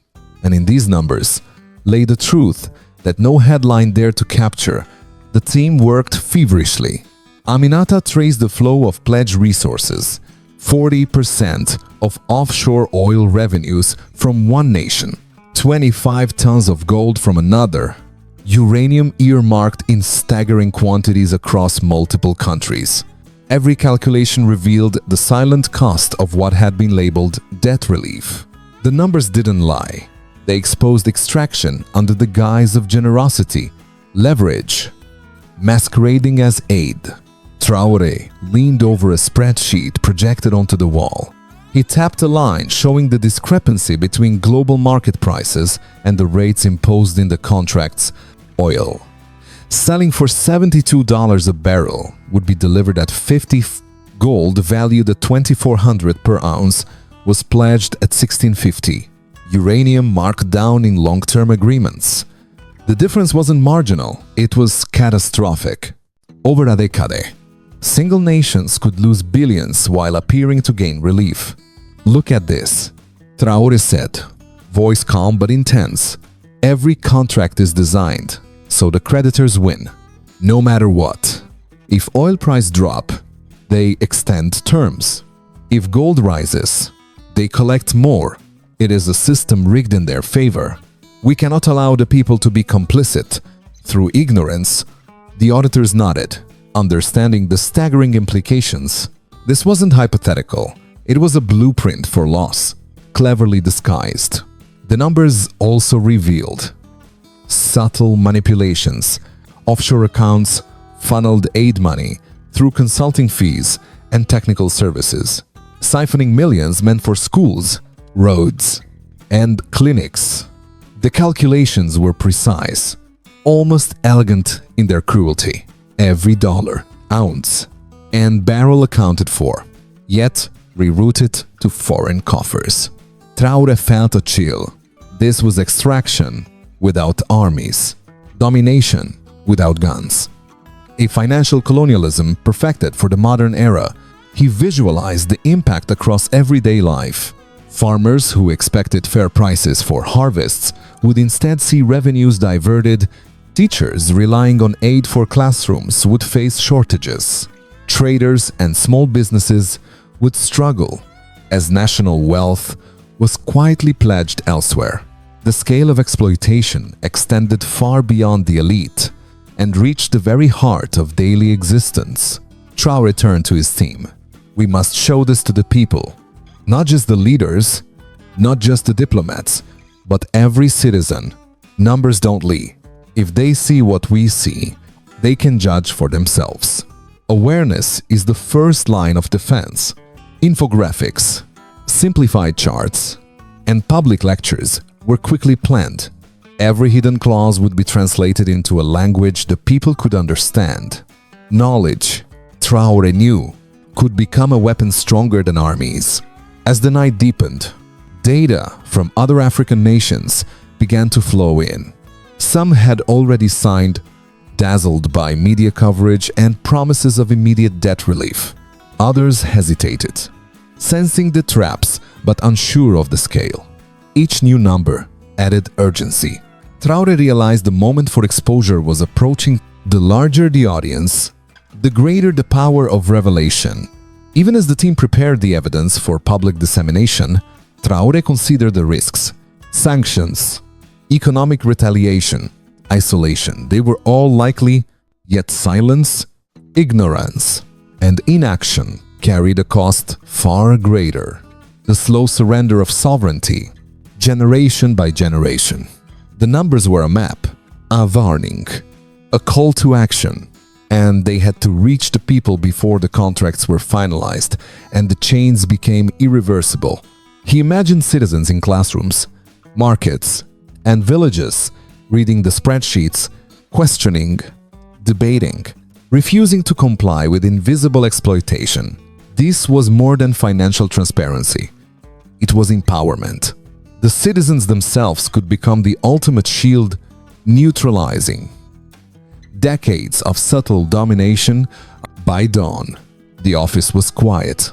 And in these numbers lay the truth that no headline dared to capture. The team worked feverishly. Aminata traced the flow of pledged resources, 40% of offshore oil revenues from one nation, 25 tons of gold from another, uranium earmarked in staggering quantities across multiple countries. Every calculation revealed the silent cost of what had been labeled debt relief. The numbers didn't lie. They exposed extraction under the guise of generosity, leverage, masquerading as aid. Traoré leaned over a spreadsheet projected onto the wall. He tapped a line showing the discrepancy between global market prices and the rates imposed in the contracts. Oil, selling for $72 a barrel, would be delivered at $50 Gold, valued at $2,400 per ounce, was pledged at $1,650. Uranium marked down in long-term agreements. The difference wasn't marginal, it was catastrophic. Over a decade, single nations could lose billions while appearing to gain relief. Look at this. Traoré said, voice calm but intense, every contract is designed so the creditors win, no matter what. If oil price drop, they extend terms. If gold rises, they collect more. It is a system rigged in their favor. We cannot allow the people to be complicit. Through ignorance, the auditors nodded, understanding the staggering implications. This wasn't hypothetical. It was a blueprint for loss, cleverly disguised. The numbers also revealed subtle manipulations. Offshore accounts funneled aid money through consulting fees and technical services, siphoning millions meant for schools, roads, and clinics. The calculations were precise, almost elegant in their cruelty. Every dollar, ounce, and barrel accounted for, yet rerouted to foreign coffers. Traoré felt a chill. This was extraction without armies, domination without guns. A financial colonialism perfected for the modern era. He visualized the impact across everyday life. Farmers who expected fair prices for harvests would instead see revenues diverted. Teachers relying on aid for classrooms would face shortages. Traders and small businesses would struggle as national wealth was quietly pledged elsewhere. The scale of exploitation extended far beyond the elite and reached the very heart of daily existence. Traoré turned to his team. We must show this to the people, not just the leaders, not just the diplomats, but every citizen. Numbers don't lie. If they see what we see, they can judge for themselves. Awareness is the first line of defense. Infographics, simplified charts, and public lectures were quickly planned. Every hidden clause would be translated into a language the people could understand. Knowledge, Traoré knew, could become a weapon stronger than armies. As the night deepened, data from other African nations began to flow in. Some had already signed, dazzled by media coverage and promises of immediate debt relief. Others hesitated, sensing the traps but unsure of the scale. Each new number added urgency. Traoré realized the moment for exposure was approaching. The larger the audience, the greater the power of revelation. Even as the team prepared the evidence for public dissemination, Traoré considered the risks: sanctions, economic retaliation, isolation. They were all likely, yet silence, ignorance, and inaction carried a cost far greater. The slow surrender of sovereignty, generation by generation. The numbers were a map, a warning, a call to action, and they had to reach the people before the contracts were finalized and the chains became irreversible. He imagined citizens in classrooms, markets, and villages reading the spreadsheets, questioning, debating, refusing to comply with invisible exploitation. This was more than financial transparency. It was empowerment. The citizens themselves could become the ultimate shield, neutralizing decades of subtle domination. By dawn, the office was quiet.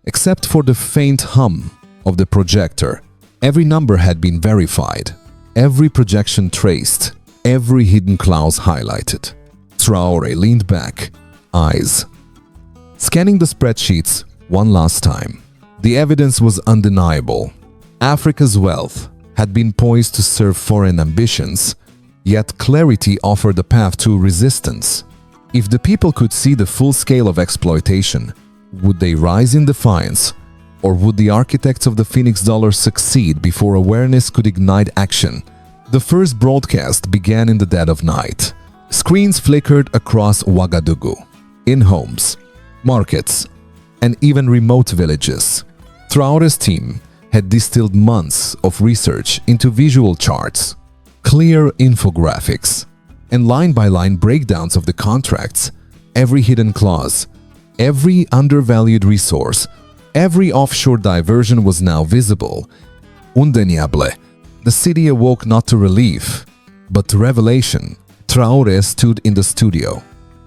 Except for the faint hum of the projector, every number had been verified, every projection traced, every hidden clause highlighted. Traoré leaned back, eyes scanning the spreadsheets one last time. The evidence was undeniable. Africa's wealth had been poised to serve foreign ambitions, yet clarity offered a path to resistance. If the people could see the full scale of exploitation, would they rise in defiance, or would the architects of the Phoenix dollar succeed before awareness could ignite action? The first broadcast began in the dead of night. Screens flickered across Ouagadougou, in homes, markets, and even remote villages. Traoré's team had distilled months of research into visual charts, clear infographics, and line-by-line breakdowns of the contracts. Every hidden clause, Every undervalued resource, every offshore diversion was now visible. Undeniable. The city awoke not to relief, but to revelation. Traoré stood in the studio,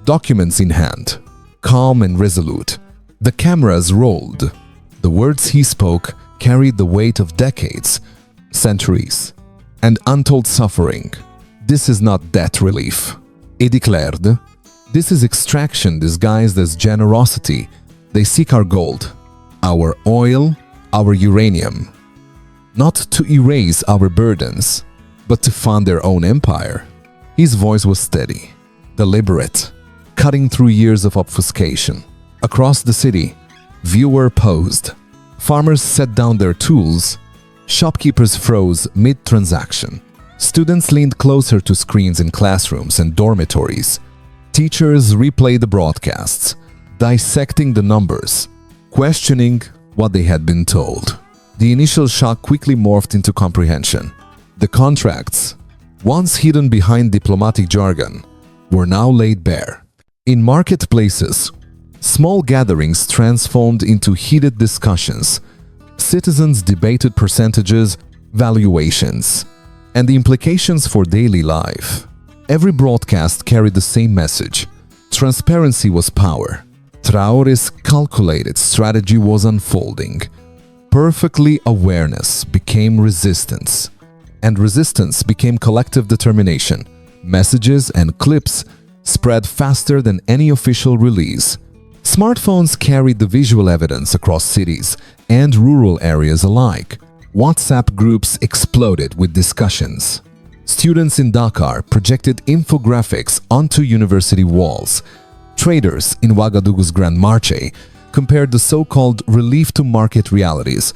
documents in hand, calm and resolute. The cameras rolled. The words he spoke carried the weight of decades, centuries, and untold suffering. This is not debt relief. He declared, this is extraction disguised as generosity. They seek our gold, our oil, our uranium. Not to erase our burdens, but to fund their own empire. His voice was steady, deliberate, cutting through years of obfuscation. Across the city, viewers paused. Farmers set down their tools. Shopkeepers froze mid-transaction. Students leaned closer to screens in classrooms and dormitories. Teachers replayed the broadcasts, dissecting the numbers, questioning what they had been told. The initial shock quickly morphed into comprehension. The contracts, once hidden behind diplomatic jargon, were now laid bare. In marketplaces, small gatherings transformed into heated discussions. Citizens debated percentages, valuations, and the implications for daily life. Every broadcast carried the same message. Transparency was power. Traoré's calculated strategy was unfolding. Perfectly awareness became resistance, and resistance became collective determination. Messages and clips spread faster than any official release. Smartphones carried the visual evidence across cities and rural areas alike. WhatsApp groups exploded with discussions. Students in Dakar projected infographics onto university walls. Traders in Ouagadougou's Grand Marché compared the so-called relief to market realities,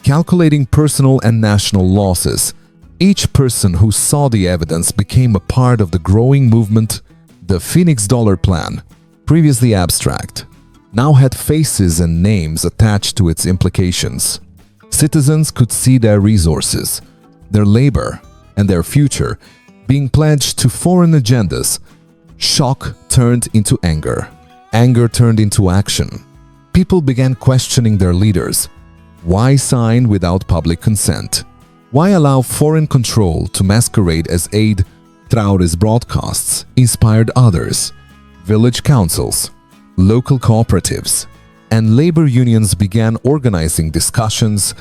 calculating personal and national losses. Each person who saw the evidence became a part of the growing movement. The Phoenix Dollar Plan, previously abstract, now had faces and names attached to its implications. Citizens could see their resources, their labor, and their future being pledged to foreign agendas. Shock turned into anger. Anger turned into action. People began questioning their leaders. Why sign without public consent? Why allow foreign control to masquerade as aid? Traoré's broadcasts inspired others. Village councils, local cooperatives, and labor unions began organizing discussions,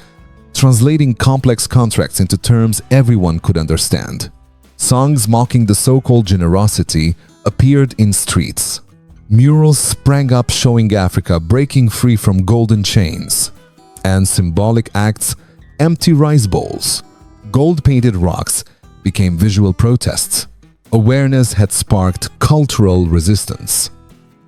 translating complex contracts into terms everyone could understand. Songs mocking the so-called generosity appeared in streets. Murals sprang up showing Africa breaking free from golden chains. And symbolic acts, empty rice bowls, gold-painted rocks, became visual protests. Awareness had sparked cultural resistance.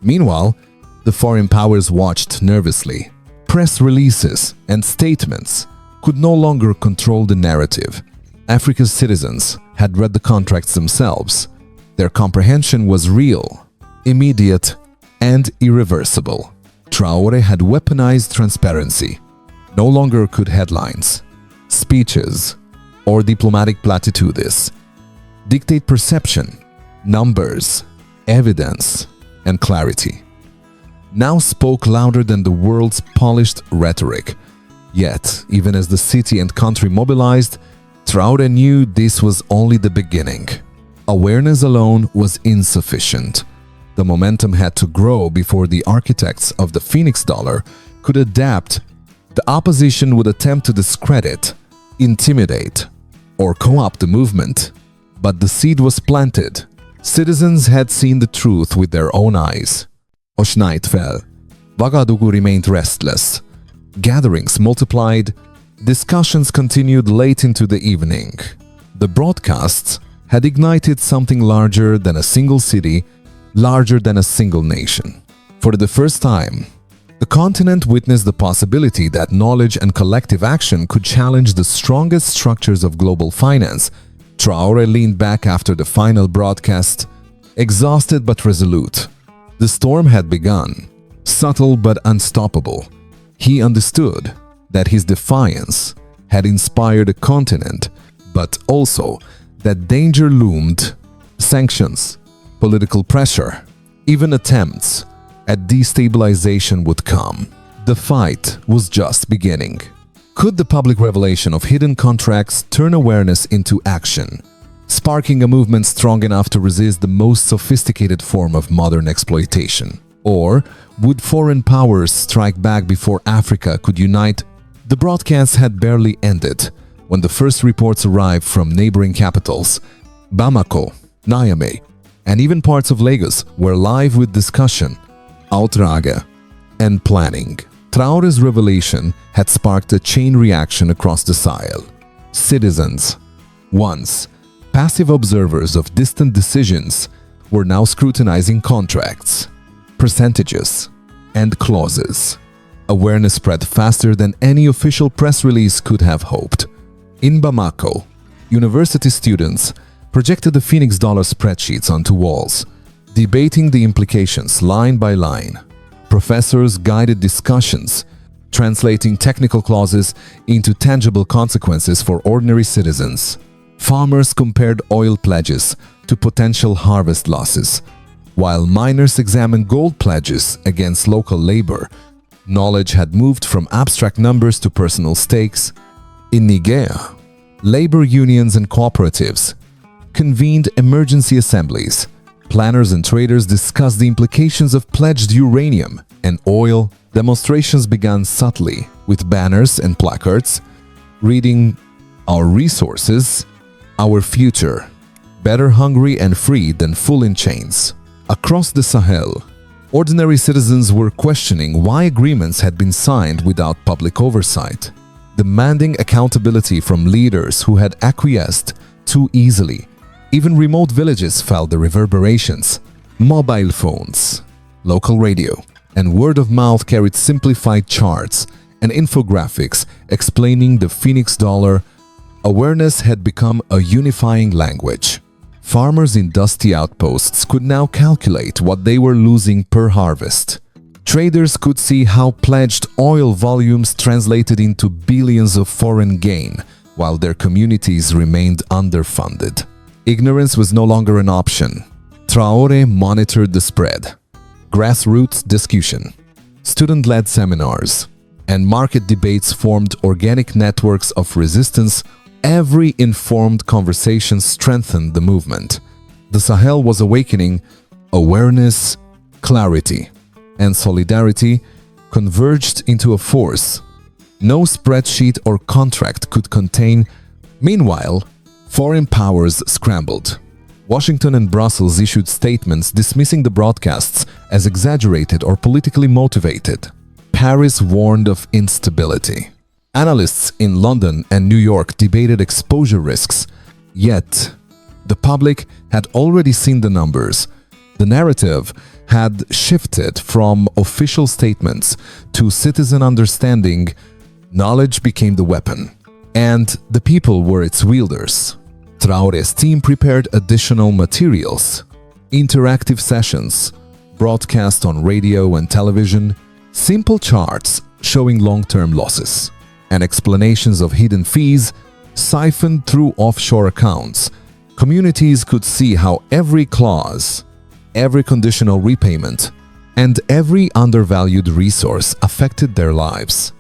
Meanwhile, the foreign powers watched nervously. Press releases and statements could no longer control the narrative. Africa's citizens had read the contracts themselves. Their comprehension was real, immediate, and irreversible. Traoré had weaponized transparency. No longer could headlines, speeches, or diplomatic platitudes dictate perception. Numbers, evidence, and clarity now spoke louder than the world's polished rhetoric. Yet, even as the city and country mobilized, Traoré knew this was only the beginning. Awareness alone was insufficient. The momentum had to grow before the architects of the Phoenix dollar could adapt. The opposition would attempt to discredit, intimidate, or co-opt the movement. But the seed was planted. Citizens had seen the truth with their own eyes. Night fell. Ouagadougou remained restless. Gatherings multiplied. Discussions continued late into the evening. The broadcasts had ignited something larger than a single city, larger than a single nation. For the first time, the continent witnessed the possibility that knowledge and collective action could challenge the strongest structures of global finance. Traoré leaned back after the final broadcast, exhausted but resolute. The storm had begun, subtle but unstoppable. He understood that his defiance had inspired a continent, but also that danger loomed. Sanctions, political pressure, even attempts a destabilization would come. The fight was just beginning. Could the public revelation of hidden contracts turn awareness into action, sparking a movement strong enough to resist the most sophisticated form of modern exploitation? Or would foreign powers strike back before Africa could unite? The broadcast had barely ended when the first reports arrived from neighboring capitals. Bamako, Niamey, and even parts of Lagos were live with discussion, outrage, and planning. Traoré's revelation had sparked a chain reaction across the Sahel. Citizens, once passive observers of distant decisions, were now scrutinizing contracts, percentages, and clauses. Awareness spread faster than any official press release could have hoped. In Bamako, university students projected the Phoenix dollar spreadsheets onto walls, debating the implications line by line. Professors guided discussions, translating technical clauses into tangible consequences for ordinary citizens. Farmers compared oil pledges to potential harvest losses, while miners examined gold pledges against local labor. Knowledge had moved from abstract numbers to personal stakes. In Niger, labor unions and cooperatives convened emergency assemblies. Planners and traders discussed the implications of pledged uranium and oil. Demonstrations began subtly with banners and placards reading, "Our resources, our future, better hungry and free than full in chains." Across the Sahel, ordinary citizens were questioning why agreements had been signed without public oversight, demanding accountability from leaders who had acquiesced too easily. Even remote villages felt the reverberations. Mobile phones, local radio, and word of mouth carried simplified charts and infographics explaining the Phoenix dollar. Awareness had become a unifying language. Farmers in dusty outposts could now calculate what they were losing per harvest. Traders could see how pledged oil volumes translated into billions of foreign gain, while their communities remained underfunded. Ignorance was no longer an option. Traoré monitored the spread. Grassroots discussion, student-led seminars, and market debates formed organic networks of resistance. Every informed conversation strengthened the movement. The Sahel was awakening. Awareness, clarity, and solidarity converged into a force no spreadsheet or contract could contain. Meanwhile, foreign powers scrambled. Washington and Brussels issued statements dismissing the broadcasts as exaggerated or politically motivated. Paris warned of instability. Analysts in London and New York debated exposure risks. Yet, the public had already seen the numbers. The narrative had shifted from official statements to citizen understanding. Knowledge became the weapon, and the people were its wielders. Traoré's team prepared additional materials, interactive sessions, broadcast on radio and television, simple charts showing long-term losses, and explanations of hidden fees siphoned through offshore accounts. Communities could see how every clause, every conditional repayment, and every undervalued resource affected their lives.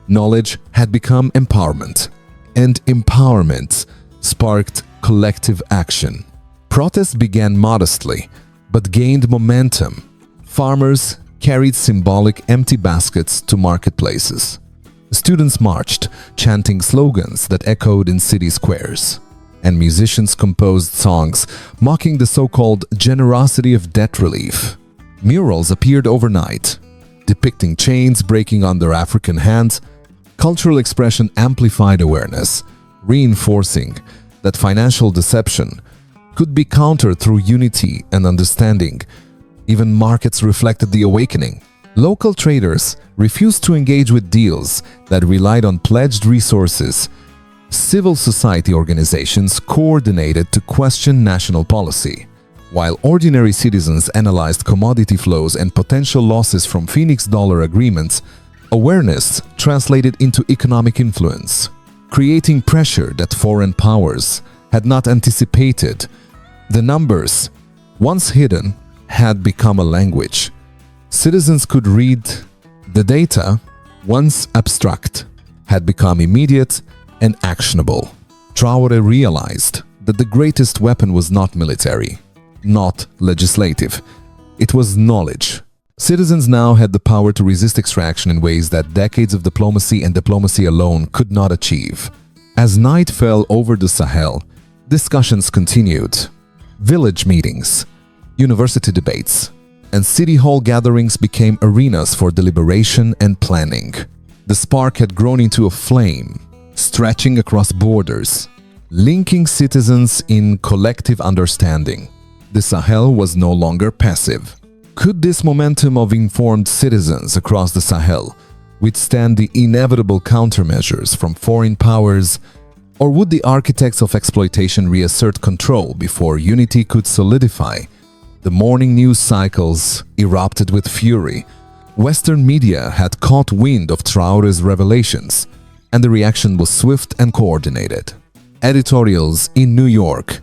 Knowledge had become empowerment, and empowerment sparked collective action. Protests began modestly, but gained momentum. Farmers carried symbolic empty baskets to marketplaces. Students marched, chanting slogans that echoed in city squares. And musicians composed songs mocking the so-called generosity of debt relief. Murals appeared overnight, depicting chains breaking under African hands. Cultural expression amplified awareness, reinforcing that financial deception could be countered through unity and understanding. Even markets reflected the awakening. Local traders refused to engage with deals that relied on pledged resources. Civil society organizations coordinated to question national policy, while ordinary citizens analyzed commodity flows and potential losses from Phoenix dollar agreements. Awareness translated into economic influence, creating pressure that foreign powers had not anticipated. The numbers, once hidden, had become a language. Citizens could read the data, once abstract, had become immediate and actionable. Traoré realized that the greatest weapon was not military, not legislative. It was knowledge. Citizens now had the power to resist extraction in ways that decades of diplomacy and diplomacy alone could not achieve. As night fell over the Sahel, discussions continued. Village meetings, university debates, and city hall gatherings became arenas for deliberation and planning. The spark had grown into a flame, stretching across borders, linking citizens in collective understanding. The Sahel was no longer passive. Could this momentum of informed citizens across the Sahel withstand the inevitable countermeasures from foreign powers, or would the architects of exploitation reassert control before unity could solidify? The morning news cycles erupted with fury. Western media had caught wind of Traoré's revelations, and the reaction was swift and coordinated. Editorials in New York,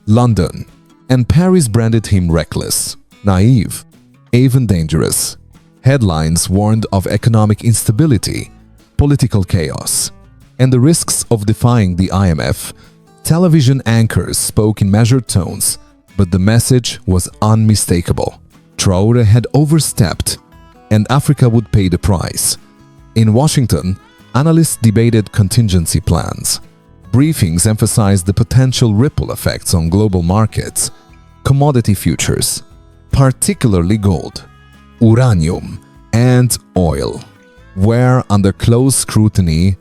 London, and Paris branded him reckless, naive, even dangerous. Headlines warned of economic instability, political chaos, and the risks of defying the IMF. Television anchors spoke in measured tones, but the message was unmistakable. Traoré had overstepped, and Africa would pay the price. In Washington, analysts debated contingency plans. Briefings emphasized the potential ripple effects on global markets, commodity futures, particularly gold, uranium, and oil, where, under close scrutiny,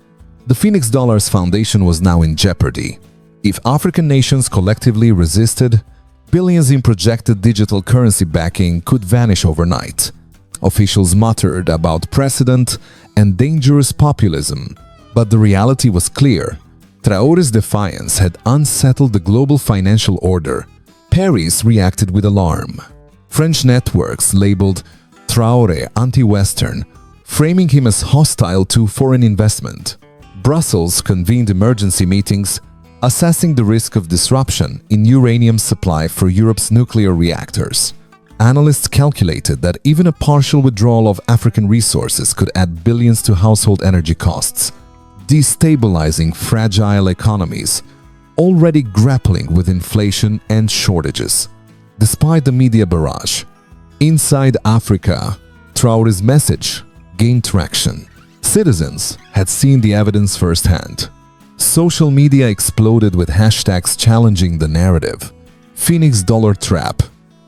the Phoenix Dollar's foundation was now in jeopardy. If African nations collectively resisted, billions in projected digital currency backing could vanish overnight. Officials muttered about precedent and dangerous populism, but the reality was clear. Traoré's defiance had unsettled the global financial order. Paris reacted with alarm. French networks labeled Traoré anti-Western, framing him as hostile to foreign investment. Brussels convened emergency meetings, assessing the risk of disruption in uranium supply for Europe's nuclear reactors. Analysts calculated that even a partial withdrawal of African resources could add billions to household energy costs, destabilizing fragile economies already grappling with inflation and shortages. Despite the media barrage, inside Africa, Traoré's message gained traction. Citizens had seen the evidence firsthand. Social media exploded with hashtags challenging the narrative. Phoenix Dollar Trap,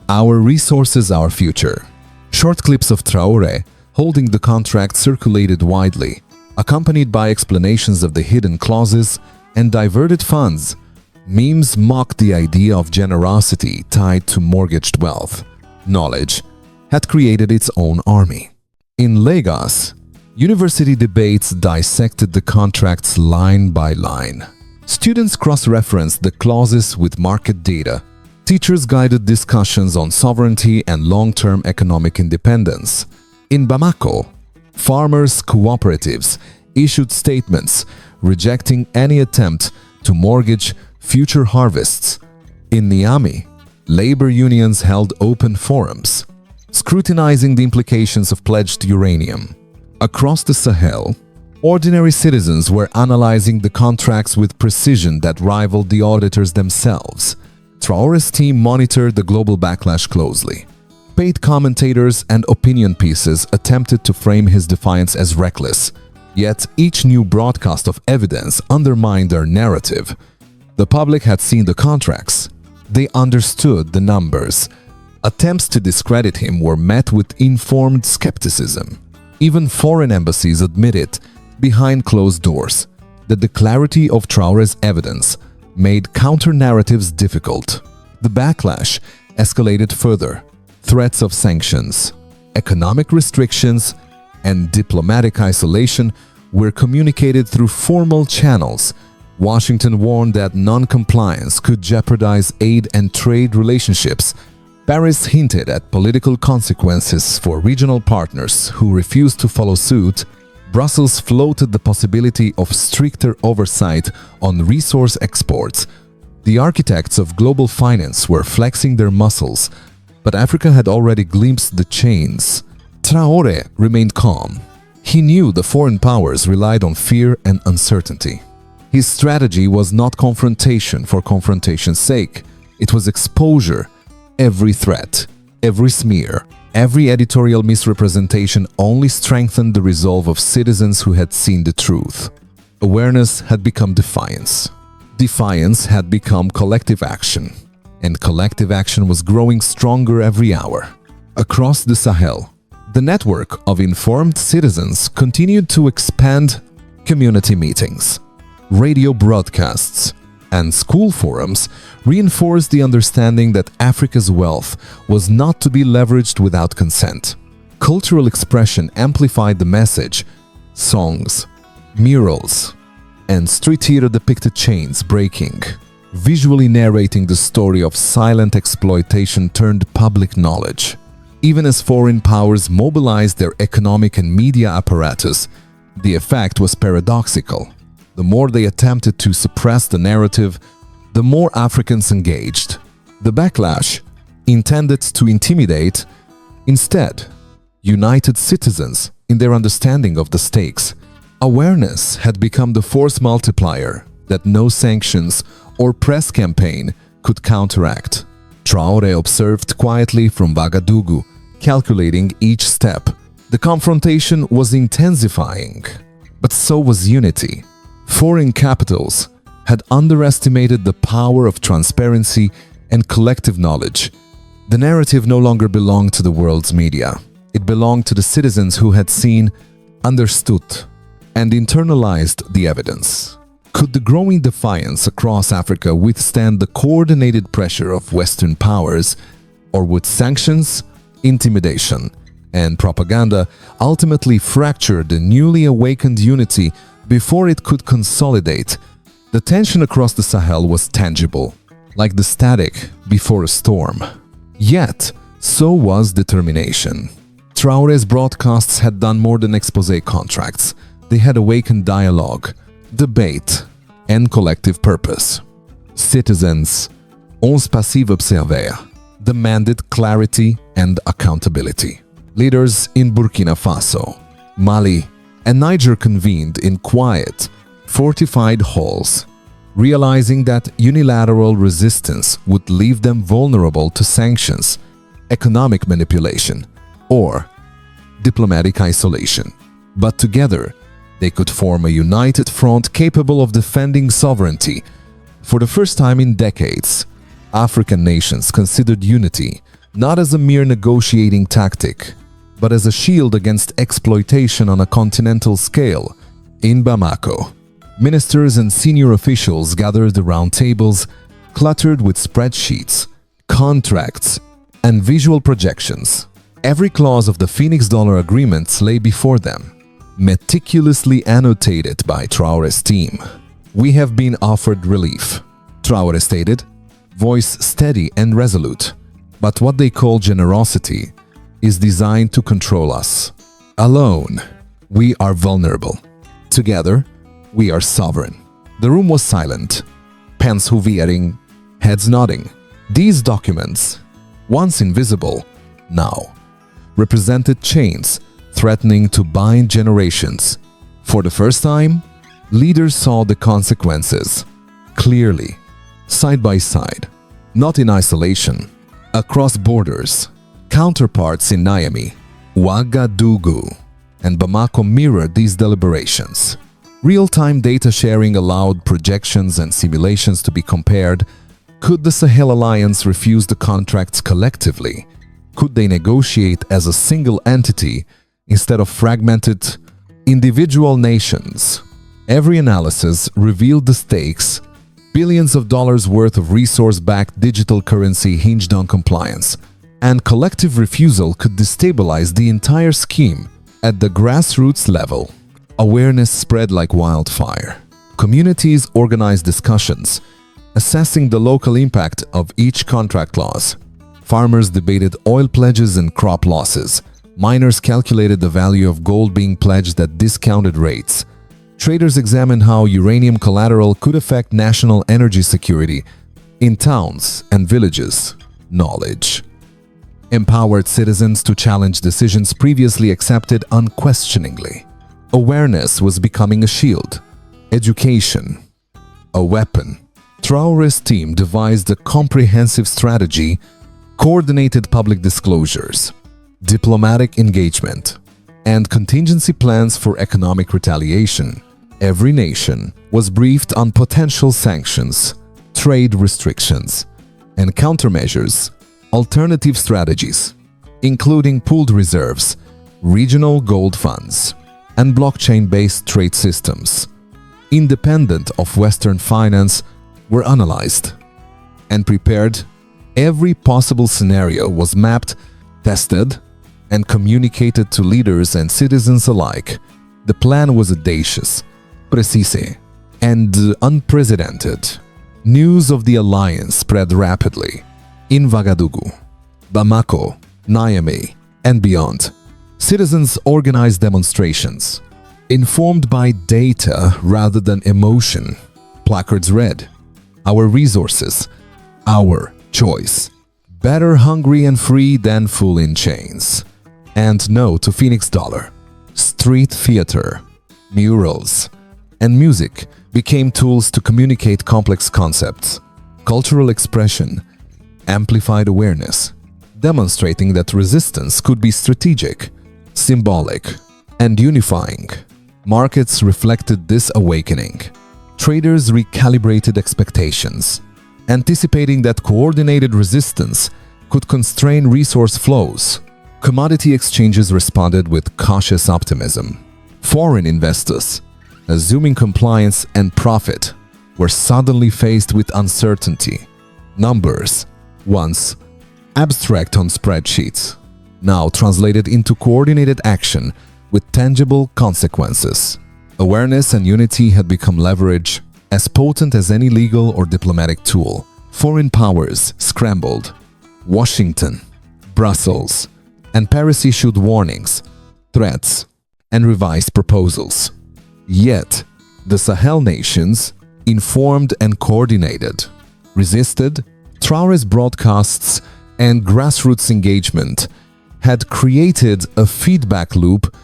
Our Resources, Our Future. Short clips of Traoré holding the contract circulated widely, accompanied by explanations of the hidden clauses and diverted funds. Memes mocked the idea of generosity tied to mortgaged wealth. Knowledge had created its own army. In Lagos, university debates dissected the contracts line by line. Students cross-referenced the clauses with market data. Teachers guided discussions on sovereignty and long-term economic independence. In Bamako, farmers' cooperatives issued statements rejecting any attempt to mortgage future harvests. In Niamey, labor unions held open forums, scrutinizing the implications of pledged uranium. Across the Sahel, ordinary citizens were analyzing the contracts with precision that rivaled the auditors themselves. Traoré's team monitored the global backlash closely. Paid commentators and opinion pieces attempted to frame his defiance as reckless, yet each new broadcast of evidence undermined their narrative. The public had seen the contracts. They understood the numbers. Attempts to discredit him were met with informed skepticism. Even foreign embassies admitted, behind closed doors, that the clarity of Traoré's evidence made counter-narratives difficult. The backlash escalated further. Threats of sanctions, economic restrictions, and diplomatic isolation were communicated through formal channels. Washington warned that non-compliance could jeopardize aid and trade relationships. Paris hinted at political consequences for regional partners who refused to follow suit. Brussels floated the possibility of stricter oversight on resource exports. The architects of global finance were flexing their muscles, but Africa had already glimpsed the chains. Traoré remained calm. He knew the foreign powers relied on fear and uncertainty. His strategy was not confrontation for confrontation's sake. It was exposure. Every threat, every smear, every editorial misrepresentation only strengthened the resolve of citizens who had seen the truth. Awareness had become defiance. Defiance had become collective action. And collective action was growing stronger every hour. Across the Sahel, the network of informed citizens continued to expand. Community meetings, radio broadcasts, and school forums reinforced the understanding that Africa's wealth was not to be leveraged without consent. Cultural expression amplified the message. Songs, murals, and street theater depicted chains breaking, visually narrating the story of silent exploitation turned public knowledge. Even as foreign powers mobilized their economic and media apparatus, the effect was paradoxical. The more they attempted to suppress the narrative, the more Africans engaged. The backlash, intended to intimidate, instead united citizens in their understanding of the stakes. Awareness had become the force multiplier that no sanctions or press campaign could counteract. Traoré observed quietly from Ouagadougou, calculating each step. The confrontation was intensifying, but so was unity. Foreign capitals had underestimated the power of transparency and collective knowledge. The narrative no longer belonged to the world's media. It belonged to the citizens who had seen, understood, and internalized the evidence. Could the growing defiance across Africa withstand the coordinated pressure of Western powers, or would sanctions, intimidation, and propaganda ultimately fracture the newly awakened unity before it could consolidate? The tension across the Sahel was tangible, like the static before a storm. Yet, so was determination. Traoré's broadcasts had done more than exposé contracts. They had awakened dialogue, debate, and collective purpose. Citizens, ons passive observer, demanded clarity and accountability. Leaders in Burkina Faso, Mali, and Niger convened in quiet, fortified halls, realizing that unilateral resistance would leave them vulnerable to sanctions, economic manipulation, or diplomatic isolation. But together, they could form a united front capable of defending sovereignty. For the first time in decades, African nations considered unity not as a mere negotiating tactic, but as a shield against exploitation on a continental scale. In Bamako, ministers and senior officials gathered around tables cluttered with spreadsheets, contracts, and visual projections. Every clause of the Phoenix Dollar agreements lay before them, meticulously annotated by Traoré's team. "We have been offered relief," Traoré stated, voice steady and resolute. "But what they call generosity is designed to control us. Alone, we are vulnerable. Together, we are sovereign." The room was silent, pens hovering, heads nodding. These documents, once invisible, now represented chains threatening to bind generations. For the first time, leaders saw the consequences clearly, side by side, not in isolation. Across borders, counterparts in Niamey, Ouagadougou, and Bamako mirrored these deliberations. Real-time data sharing allowed projections and simulations to be compared. Could the Sahel Alliance refuse the contracts collectively? Could they negotiate as a single entity instead of fragmented individual nations? Every analysis revealed the stakes. Billions of dollars worth of resource-backed digital currency hinged on compliance, and collective refusal could destabilize the entire scheme. At the grassroots level, awareness spread like wildfire. Communities organized discussions, assessing the local impact of each contract clause. Farmers debated oil pledges and crop losses. Miners calculated the value of gold being pledged at discounted rates. Traders examined how uranium collateral could affect national energy security. In towns and villages, knowledge empowered citizens to challenge decisions previously accepted unquestioningly. Awareness was becoming a shield, education a weapon. Traoré's team devised a comprehensive strategy, coordinated public disclosures, diplomatic engagement, and contingency plans for economic retaliation. Every nation was briefed on potential sanctions, trade restrictions, and countermeasures, alternative strategies, including pooled reserves, regional gold funds, and blockchain-based trade systems, independent of Western finance, were analyzed and prepared. Every possible scenario was mapped, tested, and communicated to leaders and citizens alike. The plan was audacious, precise, and unprecedented. News of the alliance spread rapidly. In Ouagadougou, Bamako, Niamey, and beyond, citizens organized demonstrations. Informed by data rather than emotion, placards read, "Our resources, our choice. Better hungry and free than full in chains." And no to Phoenix dollar. Street theater, murals, and music became tools to communicate complex concepts. Cultural expression amplified awareness, demonstrating that resistance could be strategic, symbolic, and unifying. Markets reflected this awakening. Traders recalibrated expectations, anticipating that coordinated resistance could constrain resource flows. Commodity exchanges responded with cautious optimism. Foreign investors, assuming compliance and profit, were suddenly faced with uncertainty. Numbers, once abstract on spreadsheets, now translated into coordinated action with tangible consequences. Awareness and unity had become leverage as potent as any legal or diplomatic tool. Foreign powers scrambled. Washington, Brussels, and Paris issued warnings, threats, and revised proposals. Yet, the Sahel nations, informed and coordinated, resisted. Traoré's broadcasts and grassroots engagement had created a feedback loop.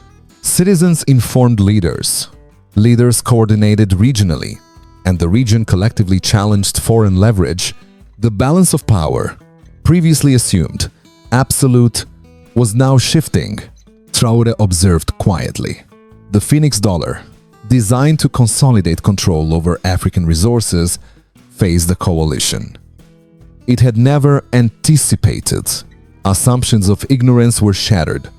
Citizens informed leaders, leaders coordinated regionally, and the region collectively challenged foreign leverage. The balance of power, previously assumed absolute, was now shifting. Traoré observed quietly. The Phoenix dollar, designed to consolidate control over African resources, faced a coalition. It had never anticipated. Assumptions of ignorance were shattered.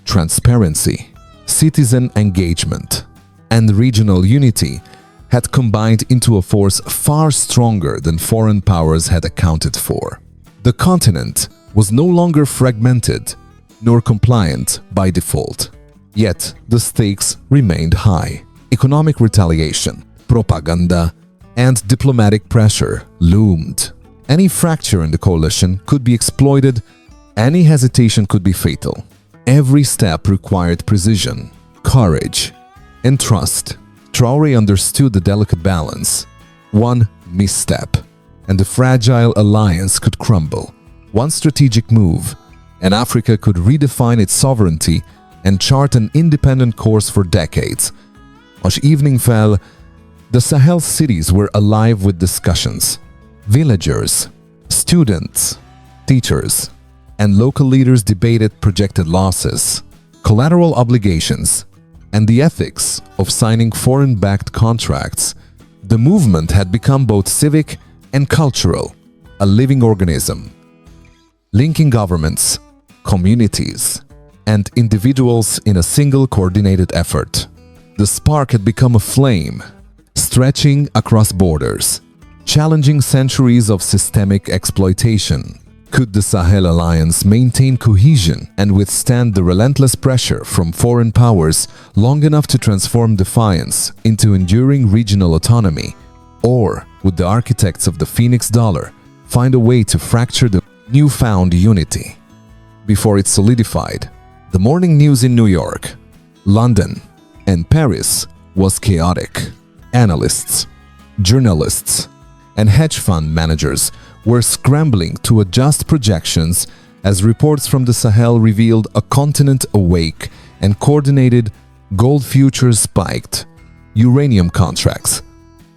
Transparency, citizen engagement, and regional unity had combined into a force far stronger than foreign powers had accounted for. The continent was no longer fragmented nor compliant by default. Yet the stakes remained high. Economic retaliation, propaganda, and diplomatic pressure loomed. Any fracture in the coalition could be exploited. Any hesitation could be fatal. Every step required precision, courage, and trust. Traoré understood the delicate balance. One misstep, and the fragile alliance could crumble. One strategic move, and Africa could redefine its sovereignty and chart an independent course for decades. As evening fell, the Sahel cities were alive with discussions. Villagers, students, teachers, and local leaders debated projected losses, collateral obligations, and the ethics of signing foreign-backed contracts. The movement had become both civic and cultural, a living organism, linking governments, communities, and individuals in a single coordinated effort. The spark had become a flame, stretching across borders, challenging centuries of systemic exploitation. Could the Sahel Alliance maintain cohesion and withstand the relentless pressure from foreign powers long enough to transform defiance into enduring regional autonomy? Or would the architects of the Phoenix dollar find a way to fracture the newfound unity? Before it solidified, the morning news in New York, London, and Paris was chaotic. Analysts, journalists, and hedge fund managers were scrambling to adjust projections as reports from the Sahel revealed a continent awake and coordinated. Gold futures spiked, uranium contracts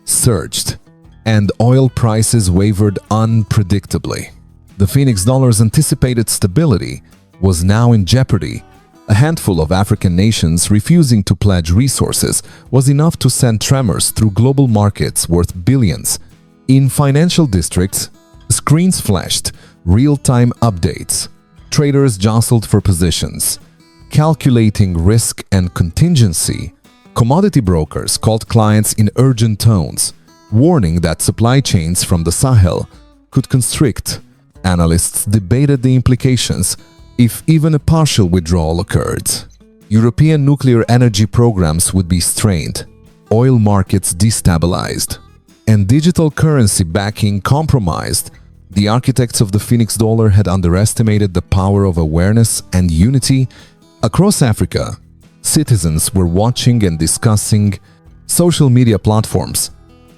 surged, and oil prices wavered unpredictably. The Phoenix dollar's anticipated stability was now in jeopardy. A handful of African nations refusing to pledge resources was enough to send tremors through global markets worth billions. In financial districts, screens flashed real-time updates. Traders jostled for positions, calculating risk and contingency. Commodity brokers called clients in urgent tones, warning that supply chains from the Sahel could constrict. Analysts debated the implications if even a partial withdrawal occurred. European nuclear energy programs would be strained, oil markets destabilized, and digital currency backing compromised. The architects of the Phoenix dollar had underestimated the power of awareness and unity. Across Africa, citizens were watching and discussing. Social media platforms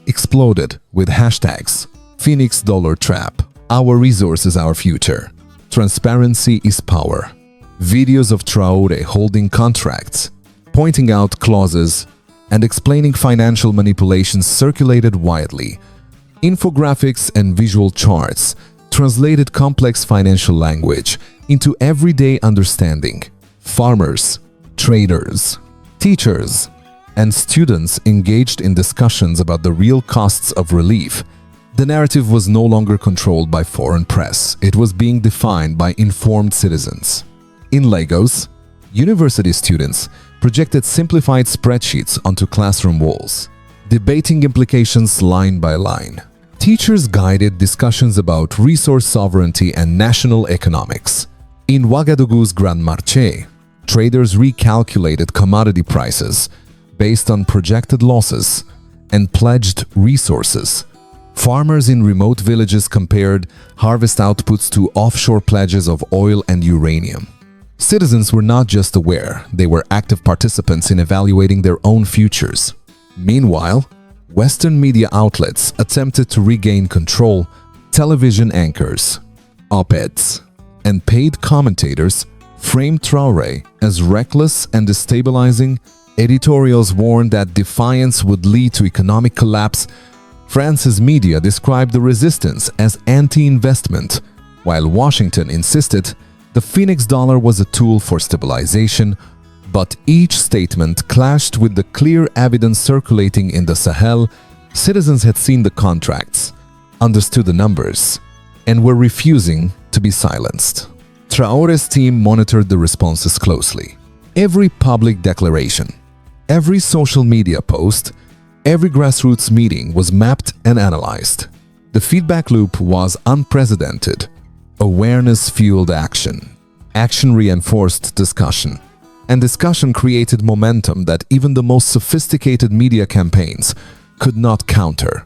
exploded with hashtags Phoenix Dollar Trap, Our Resources, Our Future, Transparency is Power. Videos of Traoré holding contracts, pointing out clauses, and explaining financial manipulations circulated widely. Infographics and visual charts translated complex financial language into everyday understanding. Farmers, traders, teachers, and students engaged in discussions about the real costs of relief. The narrative was no longer controlled by foreign press. It was being defined by informed citizens. In Lagos, university students projected simplified spreadsheets onto classroom walls, debating implications line by line. Teachers guided discussions about resource sovereignty and national economics. In Ouagadougou's Grand Marché, traders recalculated commodity prices based on projected losses and pledged resources. Farmers in remote villages compared harvest outputs to offshore pledges of oil and uranium. Citizens were not just aware, they were active participants in evaluating their own futures. Meanwhile, Western media outlets attempted to regain control. Television anchors, op-eds, and paid commentators framed Traoré as reckless and destabilizing. Editorials warned that defiance would lead to economic collapse. France's media described the resistance as anti-investment, while Washington insisted the Phoenix dollar was a tool for stabilization. But each statement clashed with the clear evidence circulating in the Sahel. Citizens had seen the contracts, understood the numbers, and were refusing to be silenced. Traoré's team monitored the responses closely. Every public declaration, every social media post, every grassroots meeting was mapped and analyzed. The feedback loop was unprecedented. Awareness fueled action. Action reinforced discussion. And discussion created momentum that even the most sophisticated media campaigns could not counter.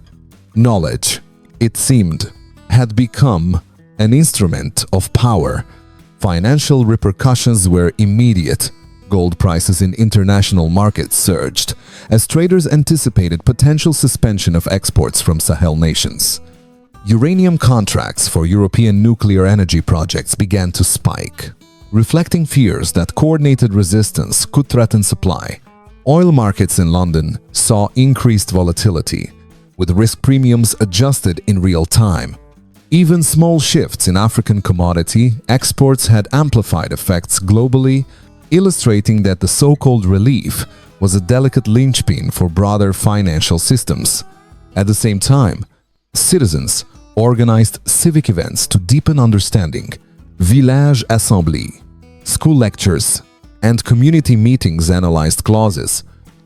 Knowledge, it seemed, had become an instrument of power. Financial repercussions were immediate. Gold prices in international markets surged as traders anticipated potential suspension of exports from Sahel nations. Uranium contracts for European nuclear energy projects began to spike, reflecting fears that coordinated resistance could threaten supply. Oil markets in London saw increased volatility, with risk premiums adjusted in real time. Even small shifts in African commodity exports had amplified effects globally, illustrating that the so-called relief was a delicate linchpin for broader financial systems. At the same time, citizens organized civic events to deepen understanding. Village Assembly, school lectures, and community meetings analyzed clauses,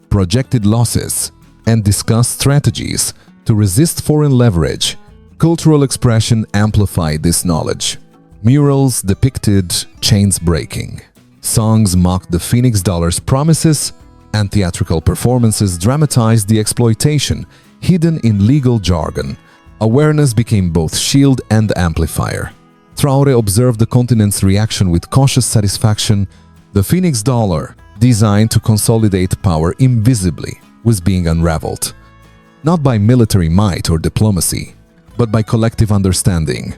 projected losses, and discussed strategies to resist foreign leverage. Cultural expression amplified this knowledge. Murals depicted chains breaking. Songs mocked the Phoenix dollar's promises, and theatrical performances dramatized the exploitation hidden in legal jargon. Awareness became both shield and amplifier. Traoré observed the continent's reaction with cautious satisfaction. The Phoenix dollar, designed to consolidate power invisibly, was being unraveled. Not by military might or diplomacy, but by collective understanding.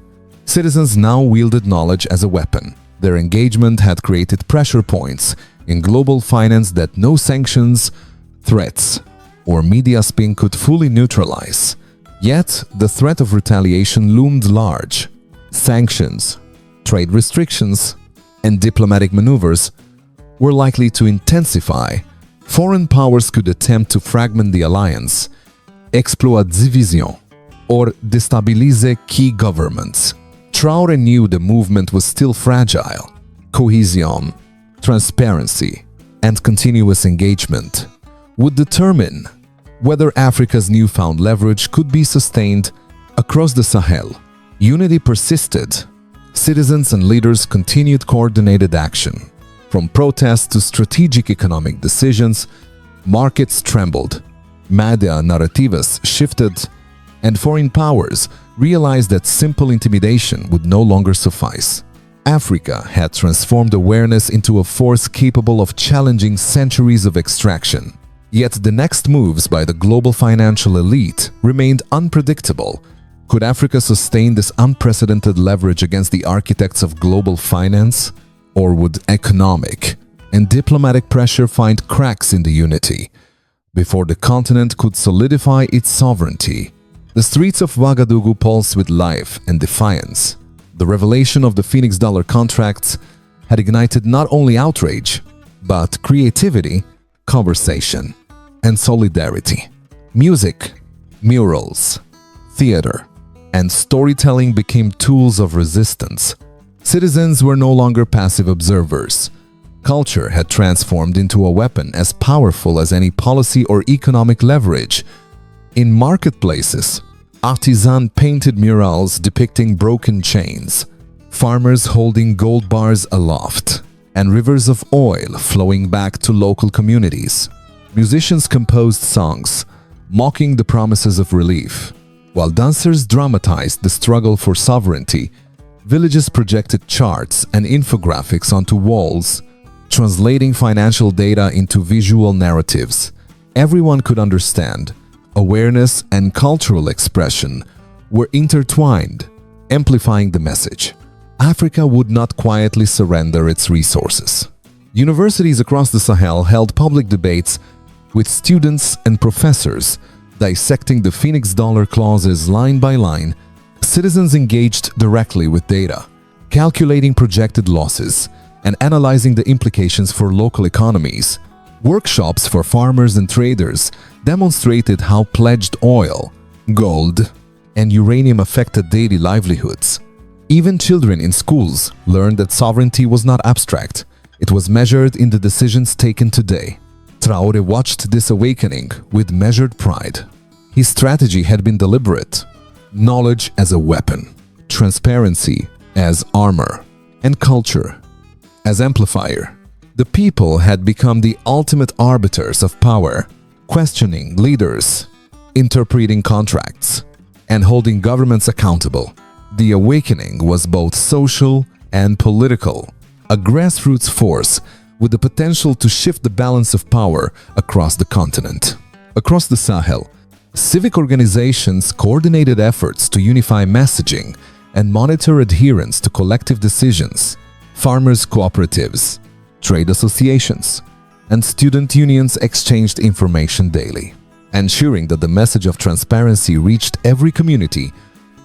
Citizens now wielded knowledge as a weapon. Their engagement had created pressure points in global finance that no sanctions, threats, or media spin could fully neutralize. Yet, the threat of retaliation loomed large. Sanctions, trade restrictions, and diplomatic maneuvers were likely to intensify. Foreign powers could attempt to fragment the alliance, exploit division, or destabilize key governments. Traoré knew the movement was still fragile. Cohesion, transparency, and continuous engagement would determine whether Africa's newfound leverage could be sustained across the Sahel. Unity persisted. Citizens and leaders continued coordinated action. From protests to strategic economic decisions, markets trembled, media narratives shifted, and foreign powers realized that simple intimidation would no longer suffice. Africa had transformed awareness into a force capable of challenging centuries of extraction. Yet the next moves by the global financial elite remained unpredictable. Could Africa sustain this unprecedented leverage against the architects of global finance? Or would economic and diplomatic pressure find cracks in the unity before the continent could solidify its sovereignty? The streets of Ouagadougou pulsed with life and defiance. The revelation of the Phoenix dollar contracts had ignited not only outrage, but creativity, conversation, and solidarity. Music, murals, theater, and storytelling became tools of resistance. Citizens were no longer passive observers. Culture had transformed into a weapon as powerful as any policy or economic leverage. In marketplaces, artisans painted murals depicting broken chains, farmers holding gold bars aloft, and rivers of oil flowing back to local communities. Musicians composed songs, mocking the promises of relief, while dancers dramatized the struggle for sovereignty. Villages projected charts and infographics onto walls, translating financial data into visual narratives everyone could understand. Awareness and cultural expression were intertwined, amplifying the message. Africa would not quietly surrender its resources. Universities across the Sahel held public debates with students and professors dissecting the Phoenix dollar clauses line by line. Citizens engaged directly with data, calculating projected losses and analyzing the implications for local economies. Workshops for farmers and traders demonstrated how pledged oil, gold, and uranium affected daily livelihoods. Even children in schools learned that sovereignty was not abstract. It was measured in the decisions taken today. Traoré watched this awakening with measured pride. His strategy had been deliberate. Knowledge as a weapon, transparency as armor, and culture as amplifier. The people had become the ultimate arbiters of power, questioning leaders, interpreting contracts, and holding governments accountable. The awakening was both social and political, a grassroots force with the potential to shift the balance of power across the continent. Across the Sahel, civic organizations coordinated efforts to unify messaging and monitor adherence to collective decisions. Farmers' cooperatives, trade associations, and student unions exchanged information daily, ensuring that the message of transparency reached every community.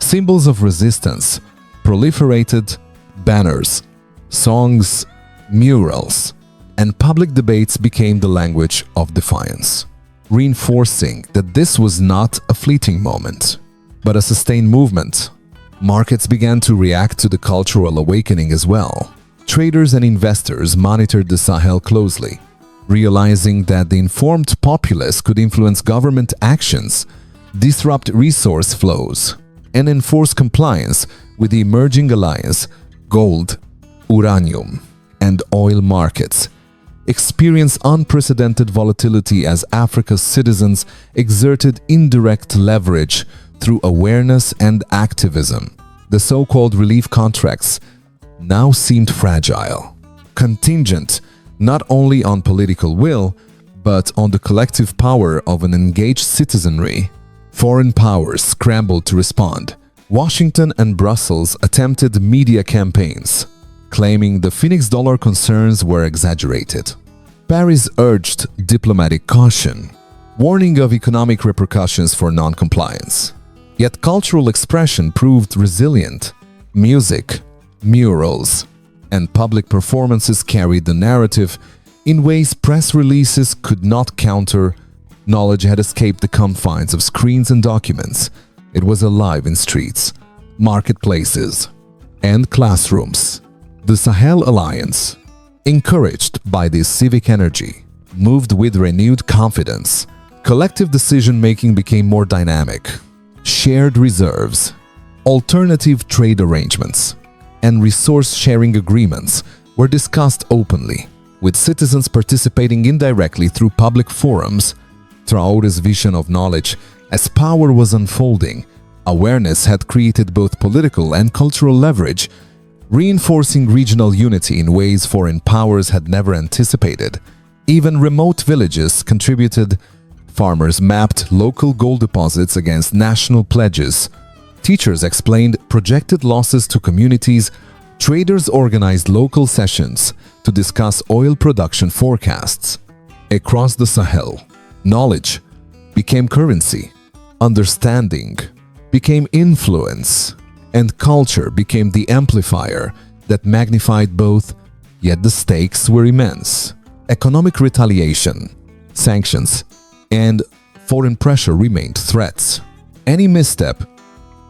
Symbols of resistance proliferated. Banners, songs, murals, and public debates became the language of defiance, reinforcing that this was not a fleeting moment, but a sustained movement. Markets began to react to the cultural awakening as well. Traders and investors monitored the Sahel closely, realizing that the informed populace could influence government actions, disrupt resource flows, and enforce compliance with the emerging alliance. Gold, uranium, and oil markets experienced unprecedented volatility as Africa's citizens exerted indirect leverage through awareness and activism. The so-called relief contracts now seemed fragile, contingent not only on political will, but on the collective power of an engaged citizenry. Foreign powers scrambled to respond, Washington and Brussels attempted media campaigns, claiming the Phoenix dollar concerns were exaggerated. Paris urged diplomatic caution, warning of economic repercussions for non-compliance. Yet cultural expression proved resilient. Music, murals, and public performances carried the narrative in ways press releases could not counter. Knowledge had escaped the confines of screens and documents. It was alive in streets, marketplaces, and classrooms. The Sahel Alliance, encouraged by this civic energy, moved with renewed confidence. Collective decision-making became more dynamic. Shared reserves, alternative trade arrangements, and resource-sharing agreements were discussed openly, with citizens participating indirectly through public forums. Traoré's vision of knowledge as power was unfolding. Awareness had created both political and cultural leverage, reinforcing regional unity in ways foreign powers had never anticipated. Even remote villages contributed. Farmers mapped local gold deposits against national pledges. Teachers explained projected losses to communities. Traders organized local sessions to discuss oil production forecasts. Across the Sahel, knowledge became currency, understanding became influence, and culture became the amplifier that magnified both, yet the stakes were immense. Economic retaliation, sanctions, and foreign pressure remained threats. Any misstep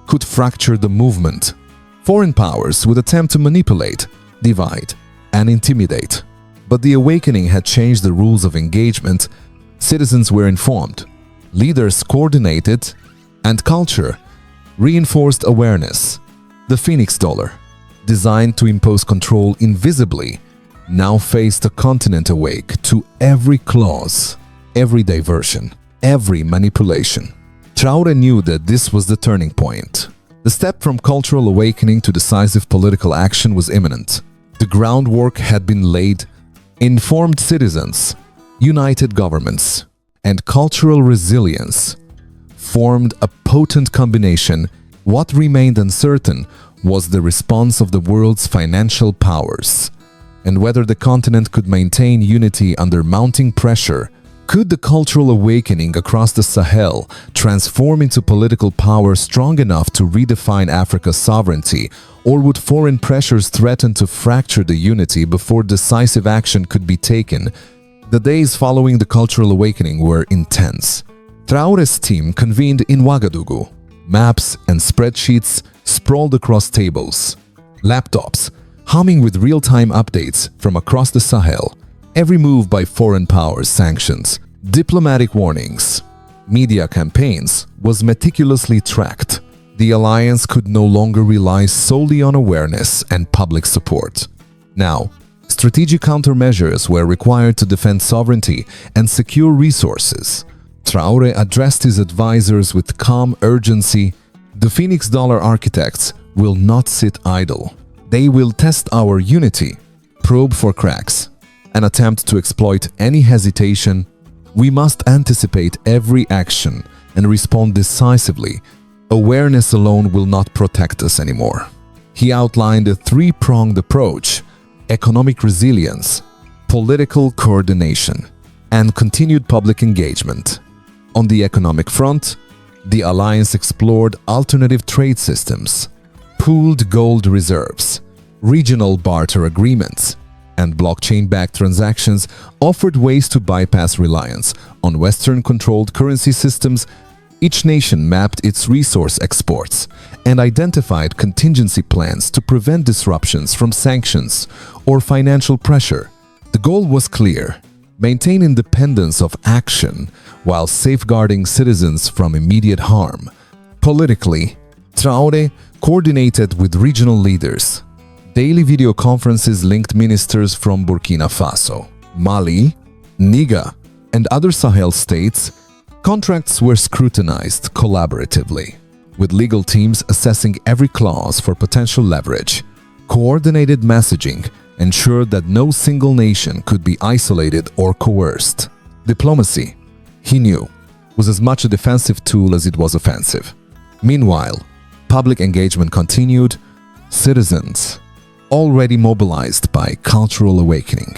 could fracture the movement. Foreign powers would attempt to manipulate, divide, and intimidate. But the awakening had changed the rules of engagement. Citizens were informed, leaders coordinated, and culture reinforced awareness. The Phoenix dollar, designed to impose control invisibly, now faced a continent awake to every clause, every diversion, every manipulation. Traoré knew that this was the turning point. The step from cultural awakening to decisive political action was imminent. The groundwork had been laid. Informed citizens, united governments, and cultural resilience formed a potent combination. What remained uncertain was the response of the world's financial powers, and whether the continent could maintain unity under mounting pressure. Could the cultural awakening across the Sahel transform into political power strong enough to redefine Africa's sovereignty, or would foreign pressures threaten to fracture the unity before decisive action could be taken? The days following the cultural awakening were intense. Traoré's team convened in Ouagadougou. Maps and spreadsheets sprawled across tables. Laptops humming with real-time updates from across the Sahel. Every move by foreign powers, sanctions, diplomatic warnings, media campaigns was meticulously tracked. The alliance could no longer rely solely on awareness and public support. Now, strategic countermeasures were required to defend sovereignty and secure resources. Traoré addressed his advisors with calm urgency. The Phoenix dollar architects will not sit idle. They will test our unity, probe for cracks, and attempt to exploit any hesitation. We must anticipate every action and respond decisively. Awareness alone will not protect us anymore. He outlined a three-pronged approach: economic resilience, political coordination, and continued public engagement. On the economic front, the alliance explored alternative trade systems, pooled gold reserves, regional barter agreements, and blockchain-backed transactions offered ways to bypass reliance on Western-controlled currency systems. Each nation mapped its resource exports and identified contingency plans to prevent disruptions from sanctions or financial pressure. The goal was clear: maintain independence of action while safeguarding citizens from immediate harm. Politically, Traoré coordinated with regional leaders. Daily video conferences linked ministers from Burkina Faso, Mali, Niger, and other Sahel states. Contracts were scrutinized collaboratively, with legal teams assessing every clause for potential leverage. Coordinated messaging ensured that no single nation could be isolated or coerced. Diplomacy, he knew, was as much a defensive tool as it was offensive. Meanwhile, public engagement continued, citizens, already mobilized by cultural awakening,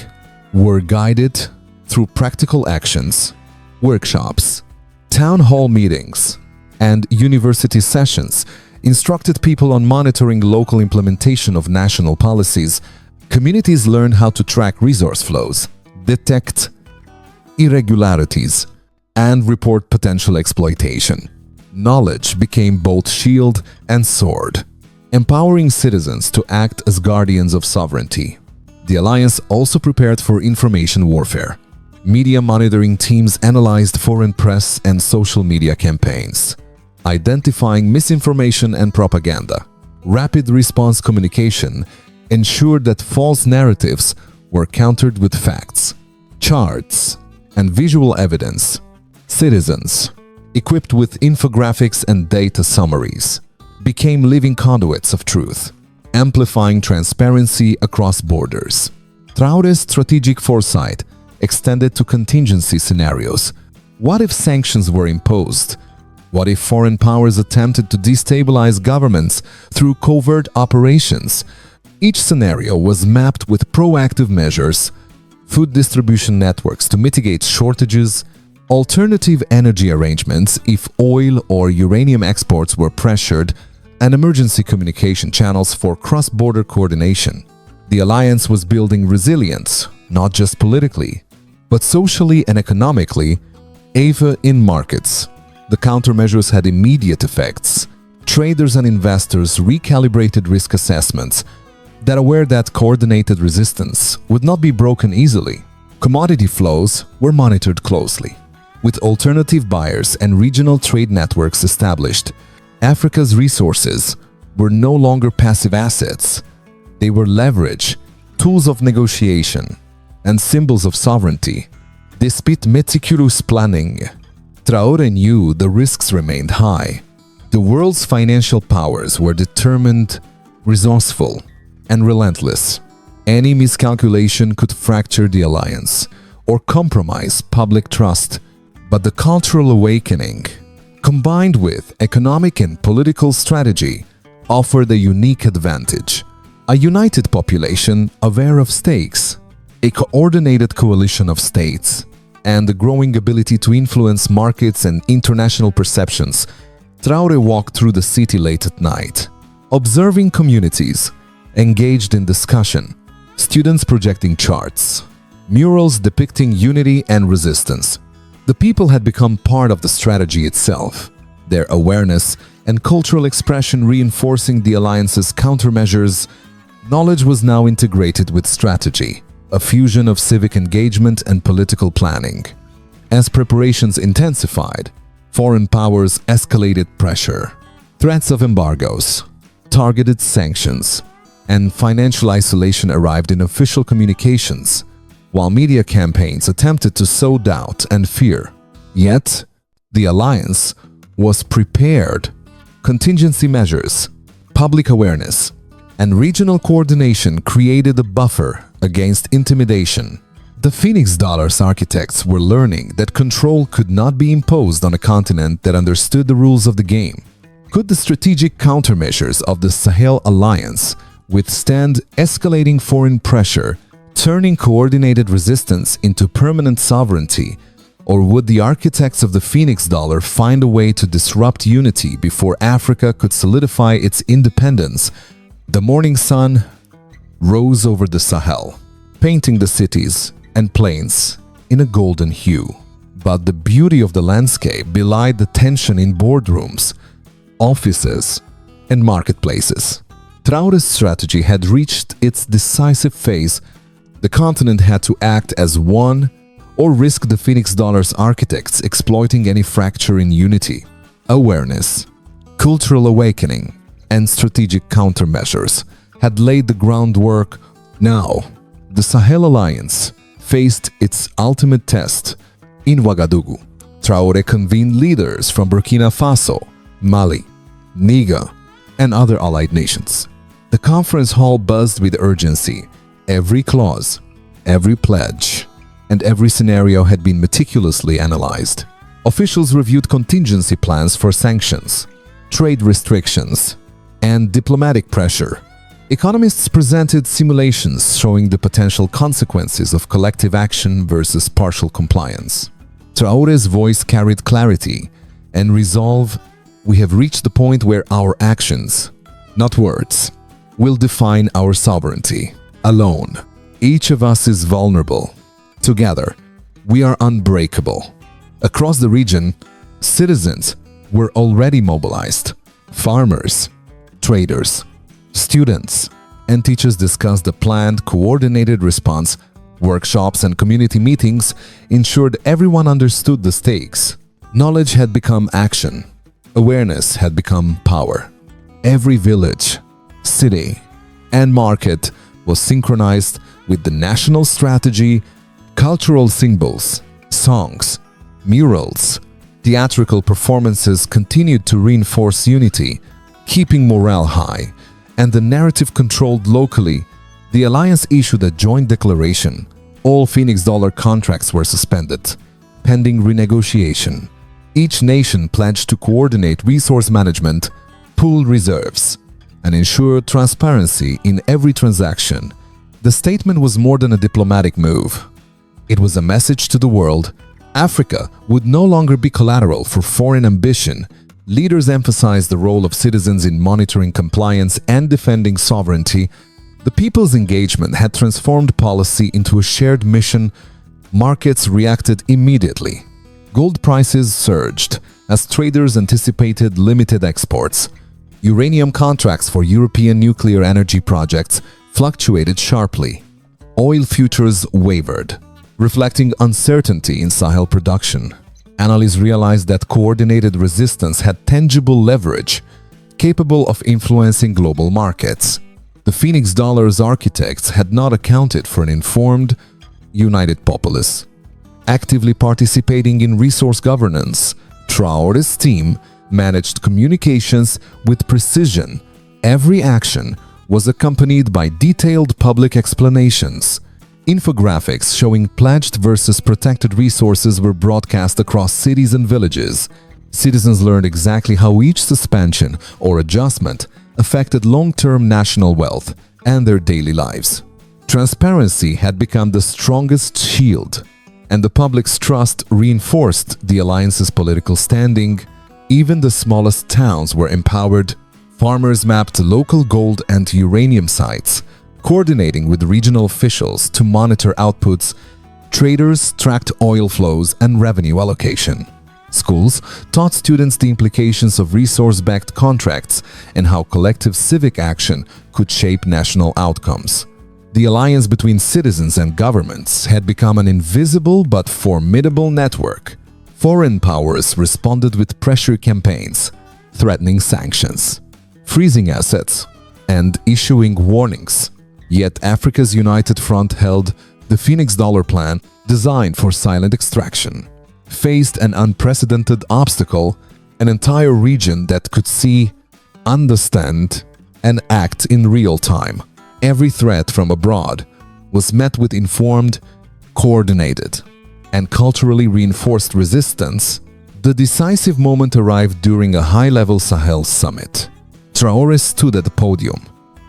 were guided through practical actions, workshops, town hall meetings, and university sessions, instructed people on monitoring local implementation of national policies. Communities learned how to track resource flows, detect irregularities, and report potential exploitation. Knowledge became both shield and sword, empowering citizens to act as guardians of sovereignty. The alliance also prepared for information warfare. Media monitoring teams analyzed foreign press and social media campaigns, identifying misinformation and propaganda. Rapid response communication ensured that false narratives were countered with facts, charts, and visual evidence. Citizens, equipped with infographics and data summaries, became living conduits of truth, amplifying transparency across borders. Traoré's strategic foresight extended to contingency scenarios. What if sanctions were imposed? What if foreign powers attempted to destabilize governments through covert operations? Each scenario was mapped with proactive measures, food distribution networks to mitigate shortages, alternative energy arrangements if oil or uranium exports were pressured, and emergency communication channels for cross-border coordination. The alliance was building resilience, not just politically, but socially and economically, even in markets. The countermeasures had immediate effects. Traders and investors recalibrated risk assessments that aware that coordinated resistance would not be broken easily. Commodity flows were monitored closely. With alternative buyers and regional trade networks established, Africa's resources were no longer passive assets. They were leverage, tools of negotiation, and symbols of sovereignty. Despite meticulous planning, Traoré knew the risks remained high. The world's financial powers were determined, resourceful, and relentless. Any miscalculation could fracture the alliance or compromise public trust. But the cultural awakening, combined with economic and political strategy, offered a unique advantage. A united population aware of stakes, a coordinated coalition of states, and the growing ability to influence markets and international perceptions. Traoré walked through the city late at night, observing communities engaged in discussion, students projecting charts, murals depicting unity and resistance. The people had become part of the strategy itself, their awareness and cultural expression reinforcing the alliance's countermeasures. Knowledge was now integrated with strategy, a fusion of civic engagement and political planning. As preparations intensified, foreign powers escalated pressure. Threats of embargoes, targeted sanctions, and financial isolation arrived in official communications, while media campaigns attempted to sow doubt and fear. Yet, the alliance was prepared. Contingency measures, public awareness, and regional coordination created a buffer against intimidation. The Phoenix Dollar's architects were learning that control could not be imposed on a continent that understood the rules of the game. Could the strategic countermeasures of the Sahel Alliance withstand escalating foreign pressure, turning coordinated resistance into permanent sovereignty? Or would the architects of the Phoenix Dollar find a way to disrupt unity before Africa could solidify its independence? The morning sun rose over the Sahel, painting the cities and plains in a golden hue. But the beauty of the landscape belied the tension in boardrooms, offices, and marketplaces. Traoré's strategy had reached its decisive phase. The continent had to act as one or risk the Phoenix Dollar's architects exploiting any fracture in unity. Awareness, cultural awakening, and strategic countermeasures had laid the groundwork. Now, the Sahel Alliance faced its ultimate test in Ouagadougou. Traoré convened leaders from Burkina Faso, Mali, Niger, and other allied nations. The conference hall buzzed with urgency. Every clause, every pledge, and every scenario had been meticulously analyzed. Officials reviewed contingency plans for sanctions, trade restrictions, and diplomatic pressure. Economists presented simulations showing the potential consequences of collective action versus partial compliance. Traoré's voice carried clarity and resolve. We have reached the point where our actions, not words, will define our sovereignty. Alone, each of us is vulnerable. Together, we are unbreakable. Across the region, citizens were already mobilized. Farmers, traders, students, and teachers discussed a planned, coordinated response. Workshops and community meetings ensured everyone understood the stakes. Knowledge had become action. Awareness had become power. Every village, city, and market was synchronized with the national strategy. Cultural symbols, songs, murals, theatrical performances continued to reinforce unity, keeping morale high, and the narrative controlled locally. The alliance issued a joint declaration. All Phoenix dollar contracts were suspended, pending renegotiation. Each nation pledged to coordinate resource management, pool reserves, and ensure transparency in every transaction. The statement was more than a diplomatic move. It was a message to the world. Africa would no longer be collateral for foreign ambition. Leaders emphasized the role of citizens in monitoring compliance and defending sovereignty. The people's engagement had transformed policy into a shared mission. Markets reacted immediately. Gold prices surged as traders anticipated limited exports. Uranium contracts for European nuclear energy projects fluctuated sharply. Oil futures wavered, reflecting uncertainty in Sahel production. Analysts realized that coordinated resistance had tangible leverage, capable of influencing global markets. The Phoenix dollar's architects had not accounted for an informed, united populace. Actively participating in resource governance, Traoré's team managed communications with precision. Every action was accompanied by detailed public explanations. Infographics showing pledged versus protected resources were broadcast across cities and villages. Citizens learned exactly how each suspension or adjustment affected long-term national wealth and their daily lives. Transparency had become the strongest shield, and the public's trust reinforced the alliance's political standing. Even the smallest towns were empowered. Farmers mapped local gold and uranium sites, coordinating with regional officials to monitor outputs. Traders tracked oil flows and revenue allocation. Schools taught students the implications of resource-backed contracts and how collective civic action could shape national outcomes. The alliance between citizens and governments had become an invisible but formidable network. Foreign powers responded with pressure campaigns, threatening sanctions, freezing assets, and issuing warnings. Yet Africa's United Front held. The Phoenix Dollar Plan, designed for silent extraction, faced an unprecedented obstacle. An entire region that could see, understand, and act in real time. Every threat from abroad was met with informed, coordinated, and culturally reinforced resistance. The decisive moment arrived during a high-level Sahel summit. Traoré stood at the podium,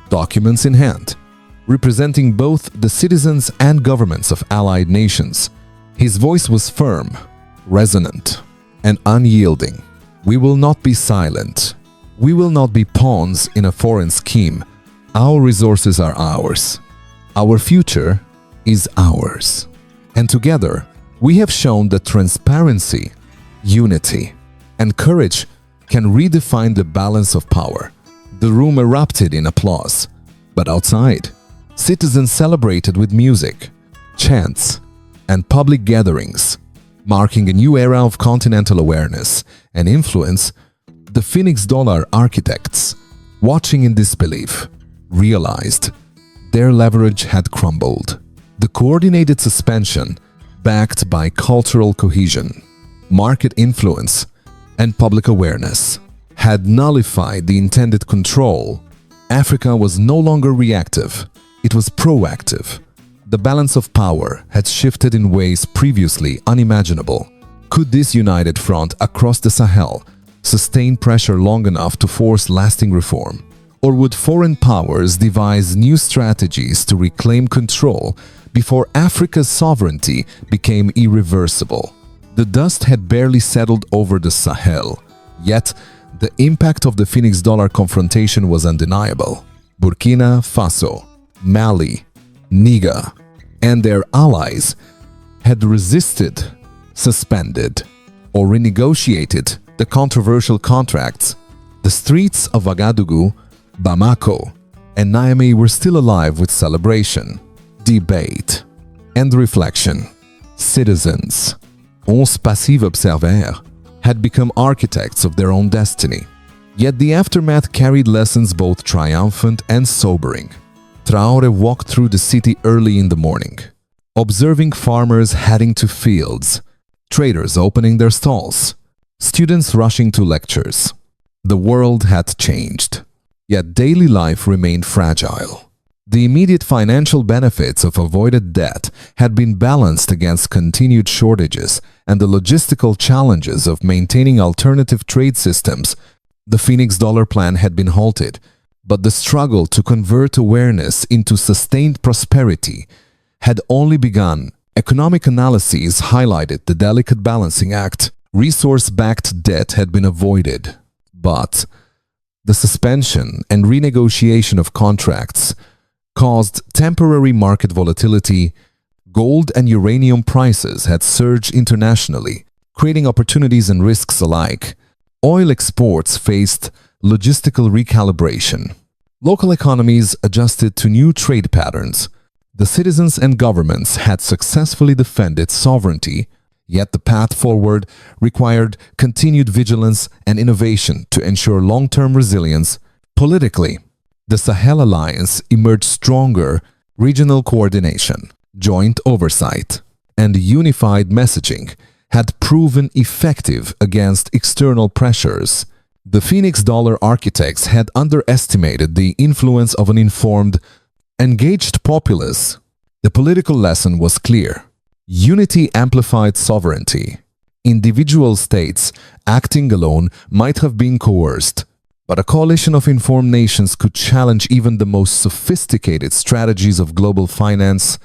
documents in hand, representing both the citizens and governments of allied nations. His voice was firm, resonant, and unyielding. We will not be silent. We will not be pawns in a foreign scheme. Our resources are ours. Our future is ours. And together, we have shown that transparency, unity, and courage can redefine the balance of power. The room erupted in applause, but outside, citizens celebrated with music, chants, and public gatherings, marking a new era of continental awareness and influence. The Phoenix Dollar architects, watching in disbelief, realized their leverage had crumbled. The coordinated suspension, backed by cultural cohesion, market influence, and public awareness, had nullified the intended control. Africa was no longer reactive, it was proactive. The balance of power had shifted in ways previously unimaginable. Could this united front across the Sahel sustain pressure long enough to force lasting reform? Or would foreign powers devise new strategies to reclaim control before Africa's sovereignty became irreversible? The dust had barely settled over the Sahel, yet the impact of the Phoenix Dollar confrontation was undeniable. Burkina Faso, Mali, Niger, and their allies had resisted, suspended, or renegotiated the controversial contracts. The streets of Ouagadougou, Bamako, and Niamey were still alive with celebration, debate, and reflection. Citizens, ons passives observèrent, had become architects of their own destiny. Yet the aftermath carried lessons both triumphant and sobering. Traoré walked through the city early in the morning, observing farmers heading to fields, traders opening their stalls, students rushing to lectures. The world had changed, yet daily life remained fragile. The immediate financial benefits of avoided debt had been balanced against continued shortages and the logistical challenges of maintaining alternative trade systems. The Phoenix Dollar plan had been halted, but the struggle to convert awareness into sustained prosperity had only begun. Economic analyses highlighted the delicate balancing act. Resource-backed debt had been avoided, but the suspension and renegotiation of contracts caused temporary market volatility. Gold and uranium prices had surged internationally, creating opportunities and risks alike. Oil exports faced logistical recalibration. Local economies adjusted to new trade patterns. The citizens and governments had successfully defended sovereignty, yet the path forward required continued vigilance and innovation to ensure long-term resilience. Politically, the Sahel Alliance emerged stronger. Regional coordination, joint oversight, and unified messaging had proven effective against external pressures. The Phoenix Dollar architects had underestimated the influence of an informed, engaged populace. The political lesson was clear. Unity amplified sovereignty. Individual states acting alone might have been coerced, but a coalition of informed nations could challenge even the most sophisticated strategies of global finance.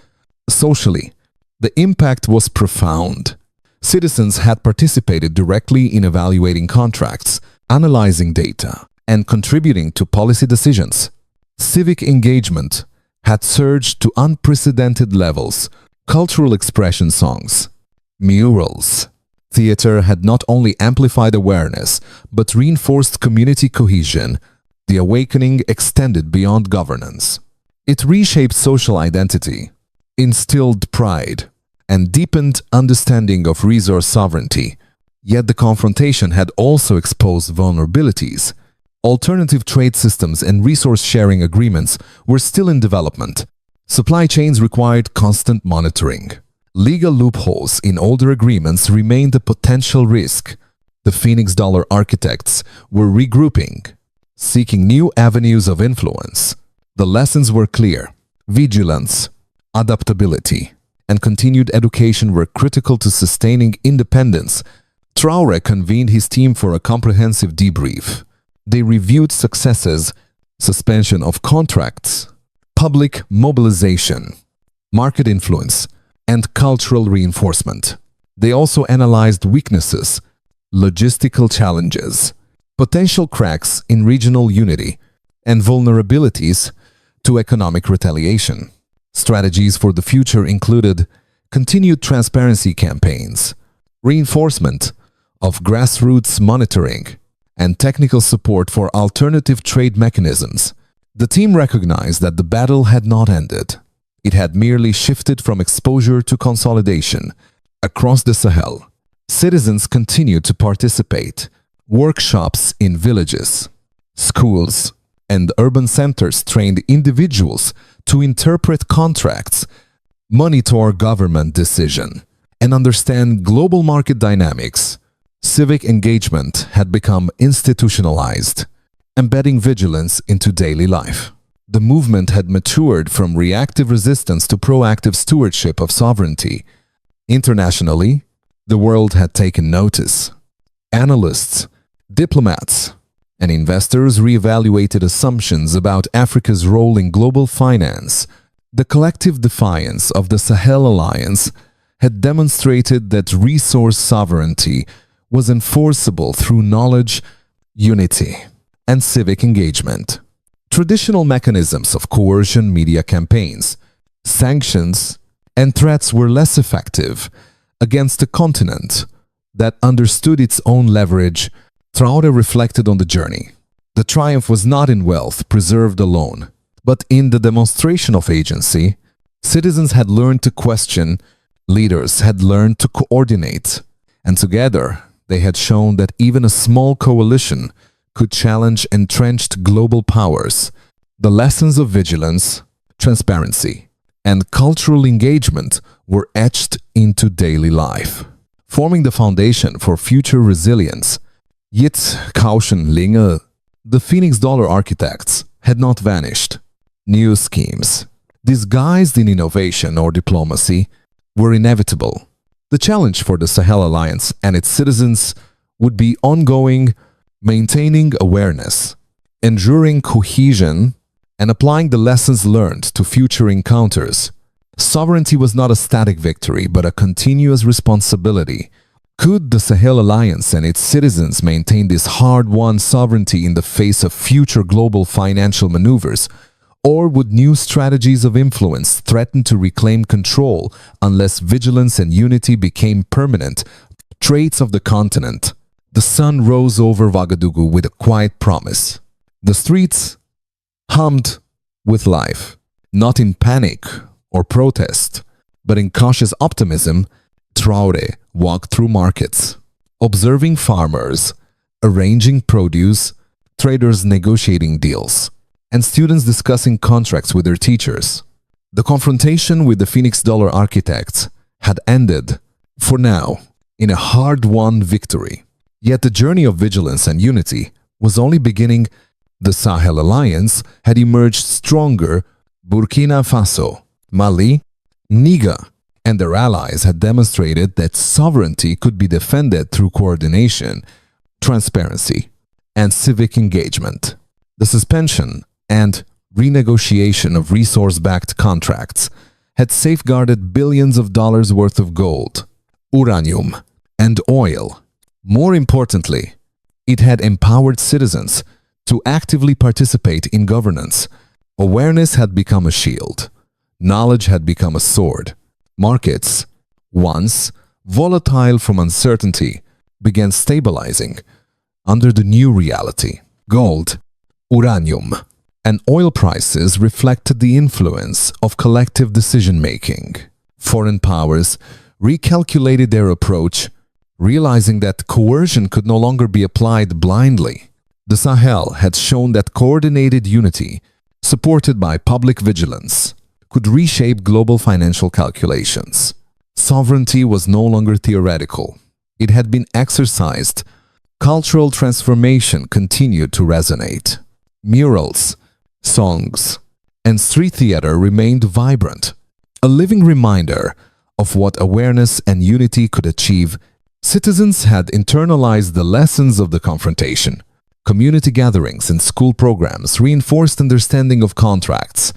Socially, the impact was profound. Citizens had participated directly in evaluating contracts, analyzing data, and contributing to policy decisions. Civic engagement had surged to unprecedented levels. Cultural expression songs, murals, theater had not only amplified awareness, but reinforced community cohesion. The awakening extended beyond governance. It reshaped social identity, instilled pride, and deepened understanding of resource sovereignty. Yet the confrontation had also exposed vulnerabilities. Alternative trade systems and resource-sharing agreements were still in development. Supply chains required constant monitoring. Legal loopholes in older agreements remained a potential risk. The Phoenix Dollar architects were regrouping, seeking new avenues of influence. The lessons were clear. Vigilance, adaptability, and continued education were critical to sustaining independence. Traoré convened his team for a comprehensive debrief. They reviewed successes, suspension of contracts, public mobilization, market influence, and cultural reinforcement. They also analyzed weaknesses, logistical challenges, potential cracks in regional unity, and vulnerabilities to economic retaliation. Strategies for the future included continued transparency campaigns, reinforcement of grassroots monitoring, and technical support for alternative trade mechanisms. The team recognized that the battle had not ended. It had merely shifted from exposure to consolidation. Across the Sahel, citizens continued to participate. Workshops in villages, schools, and urban centers trained individuals to interpret contracts, monitor government decisions, and understand global market dynamics. Civic engagement had become institutionalized, embedding vigilance into daily life. The movement had matured from reactive resistance to proactive stewardship of sovereignty. Internationally, the world had taken notice. Analysts, diplomats, and investors reevaluated assumptions about Africa's role in global finance. The collective defiance of the Sahel Alliance had demonstrated that resource sovereignty was enforceable through knowledge, unity, and civic engagement. Traditional mechanisms of coercion, media campaigns, sanctions, and threats were less effective against a continent that understood its own leverage. Traoré reflected on the journey. The triumph was not in wealth preserved alone, but in the demonstration of agency. Citizens had learned to question, leaders had learned to coordinate, and together they had shown that even a small coalition could challenge entrenched global powers. The lessons of vigilance, transparency, and cultural engagement were etched into daily life, forming the foundation for future resilience. Yet, caution Linge, the Phoenix dollar architects, had not vanished. New schemes, disguised in innovation or diplomacy, were inevitable. The challenge for the Sahel Alliance and its citizens would be ongoing, maintaining awareness, enduring cohesion, and applying the lessons learned to future encounters. Sovereignty was not a static victory, but a continuous responsibility. Could the Sahel Alliance and its citizens maintain this hard-won sovereignty in the face of future global financial maneuvers? Or would new strategies of influence threaten to reclaim control unless vigilance and unity became permanent traits of the continent? The sun rose over Ouagadougou with a quiet promise. The streets hummed with life, not in panic or protest, but in cautious optimism. Traoré walked through markets, observing farmers, arranging produce, traders negotiating deals, and students discussing contracts with their teachers. The confrontation with the Phoenix dollar architects had ended, for now, in a hard-won victory. Yet the journey of vigilance and unity was only beginning. The Sahel Alliance had emerged stronger. Burkina Faso, Mali, Niger, and their allies had demonstrated that sovereignty could be defended through coordination, transparency, and civic engagement. The suspension and renegotiation of resource-backed contracts had safeguarded billions of dollars worth of gold, uranium, and oil. More importantly, it had empowered citizens to actively participate in governance. Awareness had become a shield. Knowledge had become a sword. Markets, once volatile from uncertainty, began stabilizing under the new reality. Gold, uranium, and oil prices reflected the influence of collective decision-making. Foreign powers recalculated their approach, realizing that coercion could no longer be applied blindly. The Sahel had shown that coordinated unity, supported by public vigilance, could reshape global financial calculations. Sovereignty was no longer theoretical. It had been exercised. Cultural transformation continued to resonate. Murals, songs, and street theater remained vibrant, a living reminder of what awareness and unity could achieve. Citizens had internalized the lessons of the confrontation. Community gatherings and school programs reinforced understanding of contracts,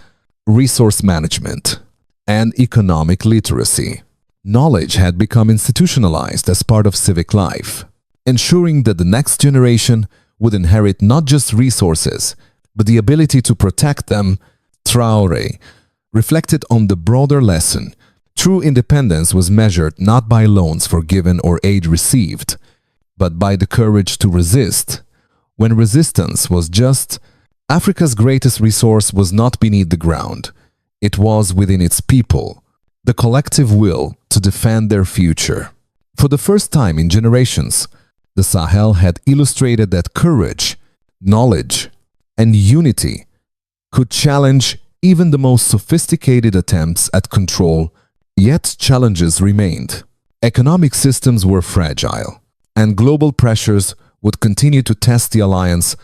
resource management, and economic literacy. Knowledge had become institutionalized as part of civic life, ensuring that the next generation would inherit not just resources, but the ability to protect them. Traoré reflected on the broader lesson. True independence was measured not by loans forgiven or aid received, but by the courage to resist. When resistance was just, Africa's greatest resource was not beneath the ground. It was within its people, the collective will to defend their future. For the first time in generations, the Sahel had illustrated that courage, knowledge, and unity could challenge even the most sophisticated attempts at control. Yet challenges remained. Economic systems were fragile, and global pressures would continue to test the alliance.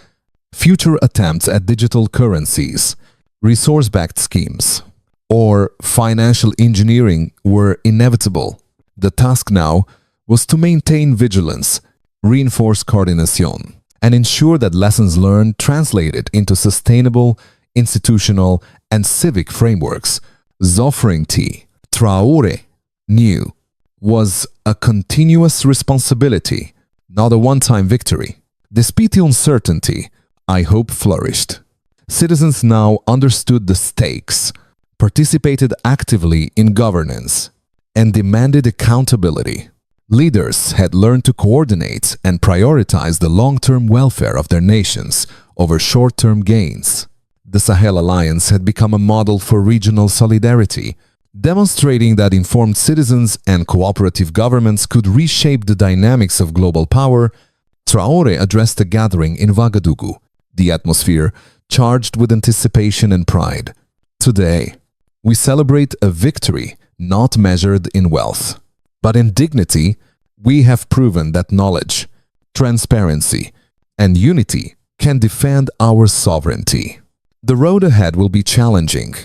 Future attempts at digital currencies, resource-backed schemes, or financial engineering were inevitable. The task now was to maintain vigilance, reinforce coordination, and ensure that lessons learned translated into sustainable, institutional, and civic frameworks. Sovereignty, Traoré knew, was a continuous responsibility, not a one-time victory. Despite the uncertainty, I hope flourished. Citizens now understood the stakes, participated actively in governance, and demanded accountability. Leaders had learned to coordinate and prioritize the long-term welfare of their nations over short-term gains. The Sahel Alliance had become a model for regional solidarity, demonstrating that informed citizens and cooperative governments could reshape the dynamics of global power. Traoré addressed a gathering in Ouagadougou, the atmosphere charged with anticipation and pride. Today, we celebrate a victory not measured in wealth, but in dignity. We have proven that knowledge, transparency, and unity can defend our sovereignty. The road ahead will be challenging,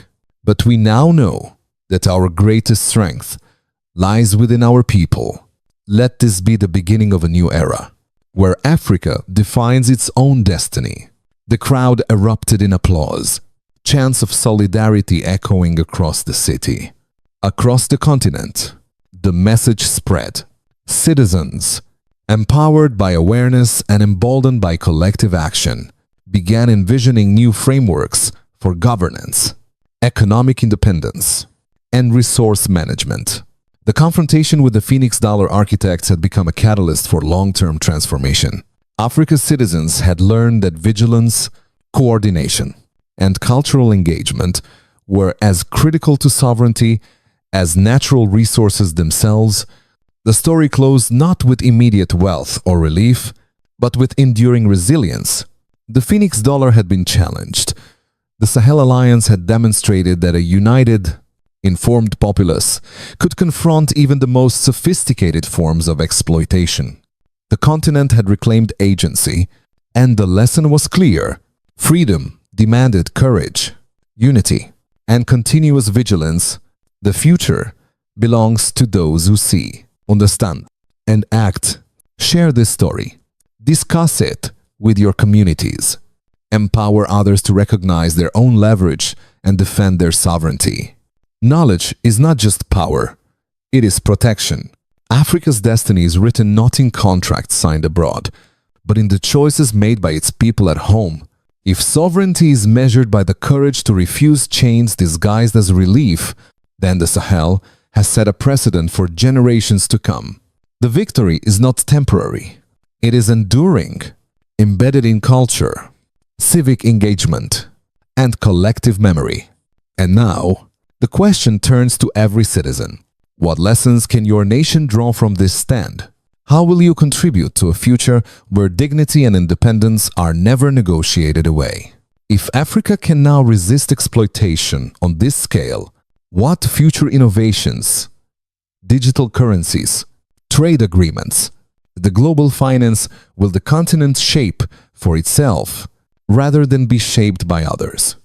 but we now know that our greatest strength lies within our people. Let this be the beginning of a new era, where Africa defines its own destiny. The crowd erupted in applause, chants of solidarity echoing across the city. Across the continent, the message spread. Citizens, empowered by awareness and emboldened by collective action, began envisioning new frameworks for governance, economic independence, and resource management. The confrontation with the Phoenix Dollar architects had become a catalyst for long-term transformation. Africa's citizens had learned that vigilance, coordination, and cultural engagement were as critical to sovereignty as natural resources themselves. The story closed not with immediate wealth or relief, but with enduring resilience. The Phoenix Dollar had been challenged. The Sahel Alliance had demonstrated that a united, informed populace could confront even the most sophisticated forms of exploitation. The continent had reclaimed agency, and the lesson was clear. Freedom demanded courage, unity, and continuous vigilance. The future belongs to those who see, understand, and act. Share this story. Discuss it with your communities. Empower others to recognize their own leverage and defend their sovereignty. Knowledge is not just power, it is protection. Africa's destiny is written not in contracts signed abroad, but in the choices made by its people at home. If sovereignty is measured by the courage to refuse chains disguised as relief, then the Sahel has set a precedent for generations to come. The victory is not temporary. It is enduring, embedded in culture, civic engagement, and collective memory. And now, the question turns to every citizen. What lessons can your nation draw from this stand? How will you contribute to a future where dignity and independence are never negotiated away? If Africa can now resist exploitation on this scale, what future innovations, digital currencies, trade agreements, the global finance will the continent shape for itself rather than be shaped by others?